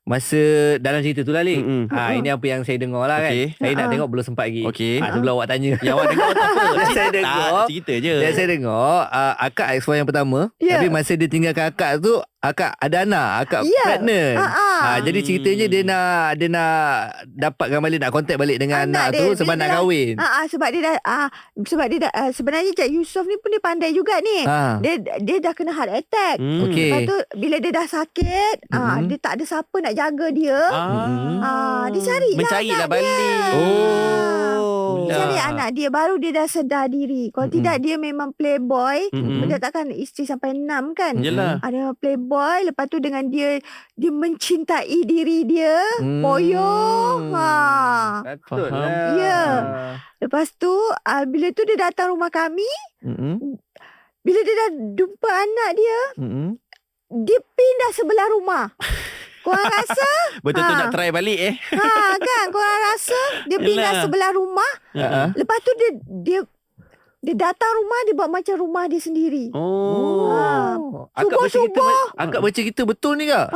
S1: masa dalam cerita tu lah Lik. Ini apa yang saya dengar lah kan. Saya nak tengok belum sempat lagi. Sebelum awak tanya.
S2: Ya awak dengar apa?
S1: Saya dengar
S2: cerita je.
S1: Dan saya dengar Akak ex-wife yang pertama. Tapi masa dia tinggalkan Akak tu, Akak ada anak, Akak pregnant. Jadi ceritanya dia nak dapatkan balik, nak contact balik dengan anak tu sebab nak kahwin.
S3: Sebab dia dah sebenarnya Jack Yusof ni pun dia pandai juga ni. Dia dah kena heart attack. Lepas tu bila dia dah sakit, dia tak ada siapa nak jaga dia. Dia carilah
S2: balik.
S3: Dia cari anak dia, baru dia dah sedar diri. Kalau tidak dia memang playboy. Dia takkan isteri sampai 6 kan. Ada playboy. Lepas tu dengan dia mencintai diri dia. Poyong.
S1: Betul lah.
S3: Ya. Lepas tu bila tu dia datang rumah kami. Bila dia dah jumpa anak dia, dia pindah sebelah rumah. Korang rasa
S2: betul-betul nak try balik
S3: kan, korang rasa dia pindah sebelah rumah. Lepas tu dia datang rumah, dia buat macam rumah dia sendiri.
S1: Akak baca cerita betul ni Kak?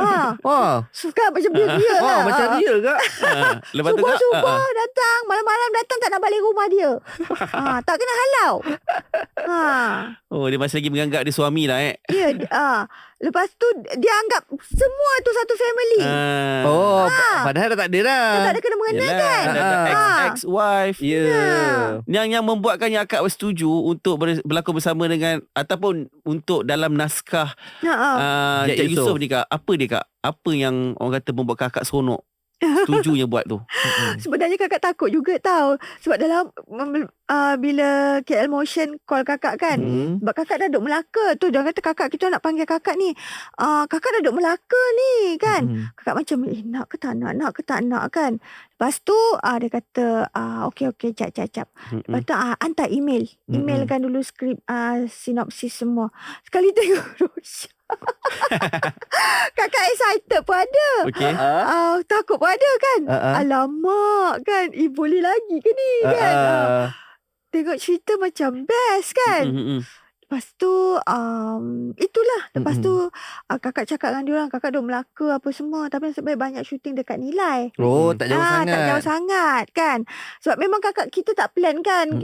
S3: Suka macam real lah.
S1: Macam real Kak.
S2: Lepas tu Kak
S3: datang, malam-malam datang tak nak balik rumah dia. Tak kena halau.
S2: Dia masih lagi menganggap dia suami lah
S3: Lepas tu dia anggap semua tu satu family.
S1: Padahal dah tak ada lah.
S3: Tak ada kena mengenai kan.
S2: Ex-wife. Yang membuatkan Akak bersetuju untuk berlakon bersama dengan, ataupun untuk dalam naskah Jack Yusof ni Kak. Apa dia Kak? Apa yang orang kata membuatkan Akak seronok setujunya buat tu?
S3: Sebenarnya Kakak takut juga tau. Sebab dalam bila KL Motion call Kakak kan, sebab Kakak dah duduk Melaka tu. Dia kata Kakak, kita nak panggil Kakak ni, Kakak dah duduk Melaka ni kan. Kakak macam nak ke tak nak kan. Lepas tu dia kata okey cap. Lepas tu hantar emailkan dulu skrip sinopsis semua. Sekali tengok Rosya Kakak excited pun ada. Takut pun ada kan. Alamak kan, boleh lagi ke ni kan. Tengok cerita macam best kan. Lepas tu itulah. Lepas tu Kakak cakap dengan diorang, Kakak duduk Melaka apa semua, tapi sebenarnya banyak syuting dekat Nilai.
S1: Tak jauh sangat.
S3: Tak jauh sangat kan. Sebab memang kita tak plan kan.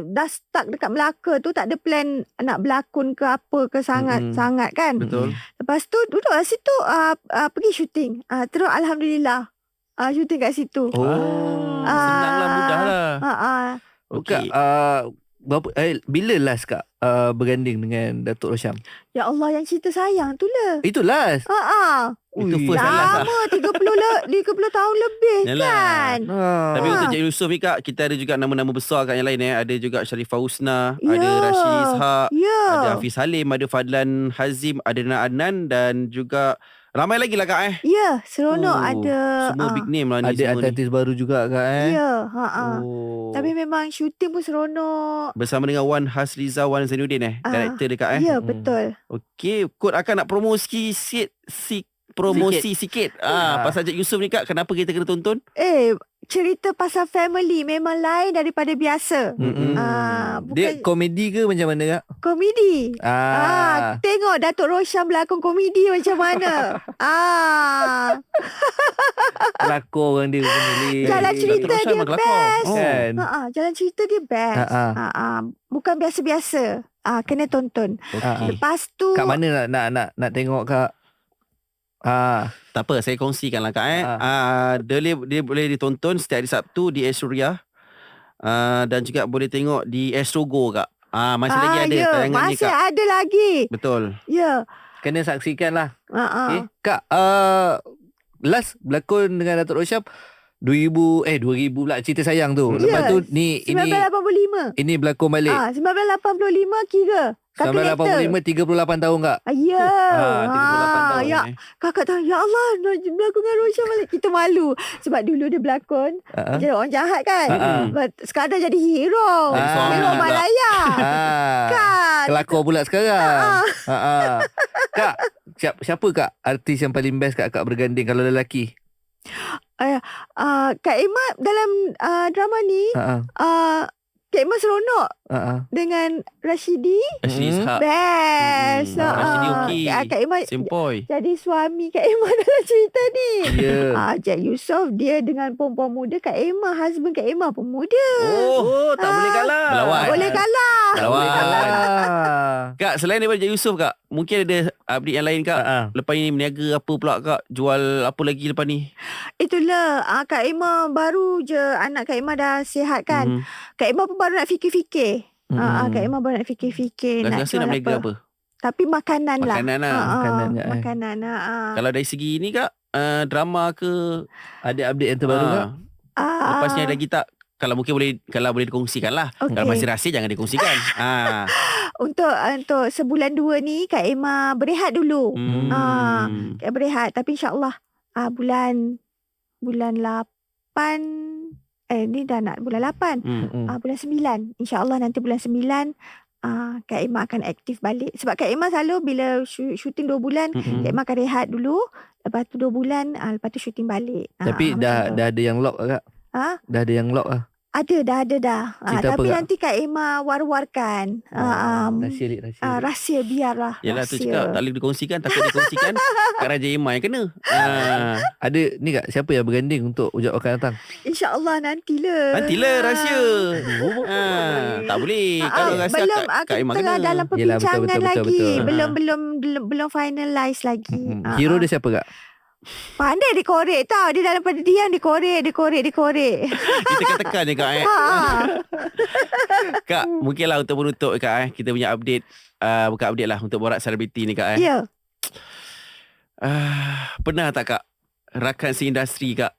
S3: Dah stuck dekat Melaka tu, tak ada plan nak berlakon ke apa ke sangat kan.
S2: Betul.
S3: Lepas tu duduk kat situ pergi syuting. Terus Alhamdulillah syuting kat situ.
S2: Senanglah, mudah lah.
S1: Okey. Bila last Kak berganding dengan Datuk Rosyam?
S3: Ya Allah, yang cerita sayang tu lah.
S1: Itu last?
S2: Itu first and last lah.
S3: Lama 30 tahun lebih.
S2: Yalah.
S3: Kan.
S2: Tapi untuk Jack Yusof ni Kak, kita ada juga nama-nama besar kat yang lain Ada juga Sharifah Husna, ada Rashid Ishak, ada Hafiz Halim, ada Fadlan Hazim, ada Nana Adnan, dan juga ramai lagi lah Kak
S3: Ya, seronok ada.
S2: Semua big name lah ni.
S1: Ada artis baru juga Kak
S3: Ya, Tapi memang syuting pun seronok.
S2: Bersama dengan Wan Hasriza Wan Zainuddin director dekat
S3: Ya, betul.
S2: Okey, Kod akan nak promo sikit promosi sikit. Pasal Cik Yusof ni Kak, kenapa kita kena tonton?
S3: Cerita pasal family memang lain daripada biasa.
S1: Dia komedi ke macam mana Kak?
S3: Komedi. Tengok Datuk Rosyam berlakon komedi macam mana.
S1: Pelakon orang dia sendiri.
S3: Jalan cerita dia best.
S1: Kan?
S3: Jalan cerita dia best. Bukan biasa-biasa. Kena tonton. Lepas tu
S1: Kat mana nak tengok Kak?
S2: Tak apa, saya kongsikan lah Kak. Dia boleh ditonton setiap hari Sabtu di Suria. Dan juga boleh tengok di Astrogo Kak. Masih lagi ada tayangan ni Kak.
S3: Masih ada lagi.
S2: Betul.
S3: Ya.
S1: Kena saksikan lah. Okay. Kak, last berlakon dengan Datuk Rosyam 2000 pula Cerita Sayang tu. Lepas tu ni
S3: 1985.
S1: ini berlakon balik.
S3: 1985 kira.
S1: 1985 38 tahun Kak.
S3: 38
S1: tahun.
S3: Ya. Kakak tahu, ya Allah, nak berlakon dengan Rosyam balik. Kita malu. Sebab dulu dia berlakon jadi orang jahat kan. Sekarang jadi hero. Hero Malaya. Kan.
S1: Kelakor pula sekarang. Kak, siapa Kak artis yang paling best Kak berganding kalau lelaki?
S3: Kak Emma dalam drama ni Kak Emma seronok dengan Rashidi. Best.
S2: Rashidi okey.
S3: Kak Emma
S2: Sempoi.
S3: jadi suami Kak Emma dalam cerita ni. Cik Yusof dia dengan perempuan muda. Kak Emma, husband Kak Emma pun muda.
S1: Tak boleh kalah.
S2: Berlawan.
S3: Boleh kalah.
S2: Kak, selain daripada Cik Yusof Kak, mungkin ada update yang lain Kak. Lepas ni berniaga apa pula Kak? Jual apa lagi lepas ni?
S3: Itulah Kak Emma baru je. Anak Kak Emma dah sihat kan. Kak Emma pun baru nak fikir-fikir. Kak Emma baru nak fikir-fikir.
S2: Dah rasa nak berniaga apa?
S3: Tapi makanan lah.
S2: Makanan lah. Kalau dari segi ni Kak, drama ke?
S1: Ada update yang terbaru Kak?
S2: Lepas ni ada lagi tak? Kalau mungkin boleh dikongsikan lah. Kalau masih rahsia jangan dikongsikan.
S3: Untuk sebulan 2 ni Kak Emma berehat dulu. Berehat. Tapi insyaAllah bulan 8 ni dah nak bulan 8. Bulan 9. InsyaAllah nanti bulan 9 Kak Emma akan aktif balik. Sebab Kak Emma selalu bila syuting 2 bulan Kak Emma akan rehat dulu. Lepas tu 2 bulan lepas tu syuting balik.
S1: Tapi dah ada yang lock Kak? Dah ada yang lock lah?
S3: Dah ada dah. Tapi
S1: apa,
S3: nanti Kak Emma war-warkan. Rahsia biarlah.
S2: Yalah tu cakap tak boleh dikongsikan. Takut dikongsikan Kak Raja Emma yang kena.
S1: Ada ni Kak, siapa yang berganding untuk Ujak akan datang?
S3: InsyaAllah nantilah
S2: rahsia. Tak boleh. Kalau rahsia
S3: belum,
S2: Kak Emma
S3: tengah
S2: kena.
S3: dalam perbincangan
S1: betul,
S3: lagi.
S1: betul.
S3: Belum finalize lagi.
S1: Hero dia siapa Kak?
S3: Pandai dikorek tau. Dia dalam pada diam dikorek.
S2: Kita tekan je Kak. Kak, mungkinlah untuk menutup Kak kita punya update. Bukan update lah, untuk borak selebriti ni Kak.
S3: Ya.
S2: Pernah tak Kak rakan seindustri Kak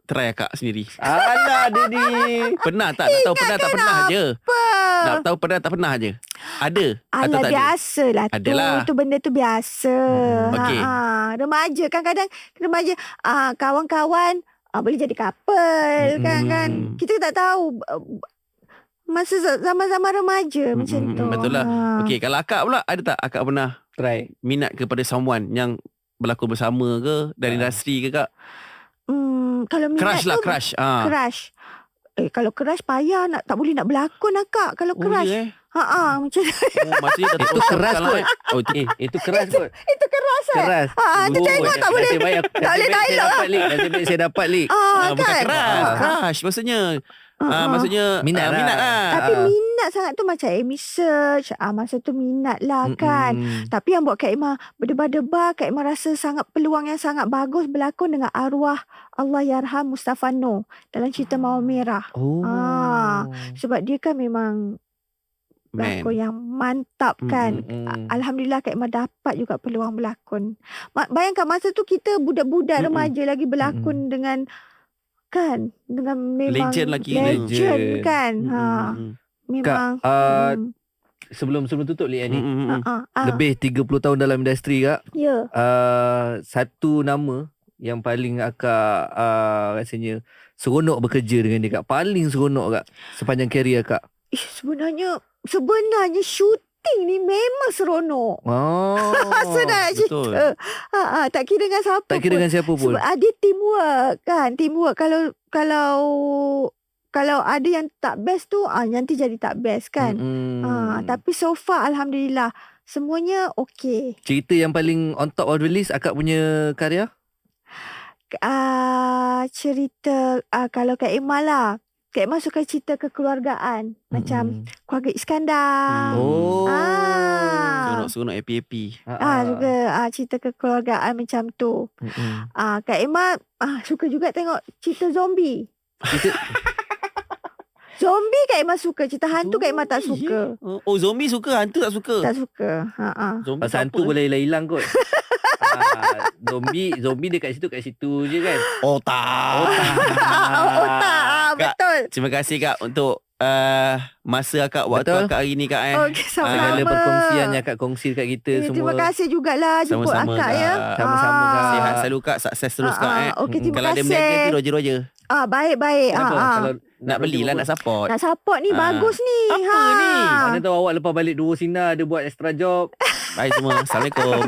S2: try Kak sendiri?
S1: Alah dia ni.
S2: Pernah tak? Nak tahu pernah tak pernah je. Nak tahu pernah tak pernah je. Ada atau tak ada?
S3: Biasalah tu.
S2: Adalah.
S3: Itu benda tu biasa.
S2: Okey.
S3: Remaja kan kadang remaja kawan-kawan boleh jadi couple kan. Kita tak tahu masa zaman-zaman remaja macam tu.
S2: Betul lah. Okey, kalau akak pula ada tak akak pernah try minat kepada someone yang berlakon bersama ke dari industri ke Kak?
S3: Kalau minat
S2: crush lah,
S3: tu, crush. Kalau crush payah tak boleh nak berlakon lah Kak. Kalau crush. Macam
S2: maksudnya
S1: itu keras kot. Itu keras kot.
S3: Itu keras
S1: Keras.
S3: Tu tengok tak boleh. Tak boleh dialog lah.
S1: Nasib baik saya dapat leak.
S2: Bukan keras. Crush maksudnya. Maksudnya minat lah.
S3: Tapi minat sangat tu macam Amy Search. Masa tu minat lah kan. Tapi yang buat Kak Emma berdebar-debar, Kak Emma rasa sangat peluang yang sangat bagus berlakon dengan arwah Allahyarham Mustafa Noh dalam cerita Mawar Merah. Sebab dia kan memang berlakon yang mantap kan. Alhamdulillah Kak Emma dapat juga peluang berlakon. Bayangkan masa tu kita budak-budak remaja lagi berlakon dengan memang legend kan. Memang
S1: sebelum tutup Lia ni lebih 30 tahun dalam industri Kak.
S3: Ya.
S1: Satu nama yang paling akak rasanya seronok bekerja dengan dia Kak. Paling seronok Kak sepanjang karier Kak.
S3: Sebenarnya syuting dating ni memang seronok. Senang nak
S2: betul.
S3: cerita. Tak kira dengan siapa pun.
S1: Tak kira dengan siapa pun.
S3: Sebab ada teamwork kan. Teamwork kalau ada yang tak best tu nanti jadi tak best kan. Tapi so far alhamdulillah semuanya okey.
S1: Cerita yang paling on top of the list akak punya karya?
S3: Cerita kalau Kak Emma lah. Kak Emma suka cerita kekeluargaan. Macam Keluarga Iskandar.
S2: Seronok happy-happy.
S3: Juga cerita kekeluargaan macam tu. Kak Emma suka juga tengok cerita zombie. Zombie Kak Emma suka. Cerita hantu Kak Emma tak suka.
S2: Oh, zombie suka, hantu tak suka?
S3: Tak suka.
S1: Pasal hantu boleh hilang kot. Zombie dia kat situ je kan.
S3: Otak. Betul.
S2: Terima kasih Kak untuk masa akak, waktu akak hari ni Kak.
S3: Okay, sama-sama.
S1: Segala perkongsian yang akak kongsi kat kita semua.
S3: Terima kasih jugalah jemput
S2: Sama-sama,
S3: akak
S2: Kak.
S3: ya.
S1: Sama-sama, Kak.
S2: Sihat selalu Kak, sukses terus Kak.
S3: Okey, terima
S2: Kalau ada
S3: kasih.
S2: berniaga tu Roger.
S3: Baik.
S1: Kalau
S2: Nak belilah, nak support.
S3: Nak support ni bagus ni.
S2: Apa ni?
S1: Mana tahu awak lepas balik 2 sinar ada buat extra job.
S2: Bye semua. Assalamualaikum.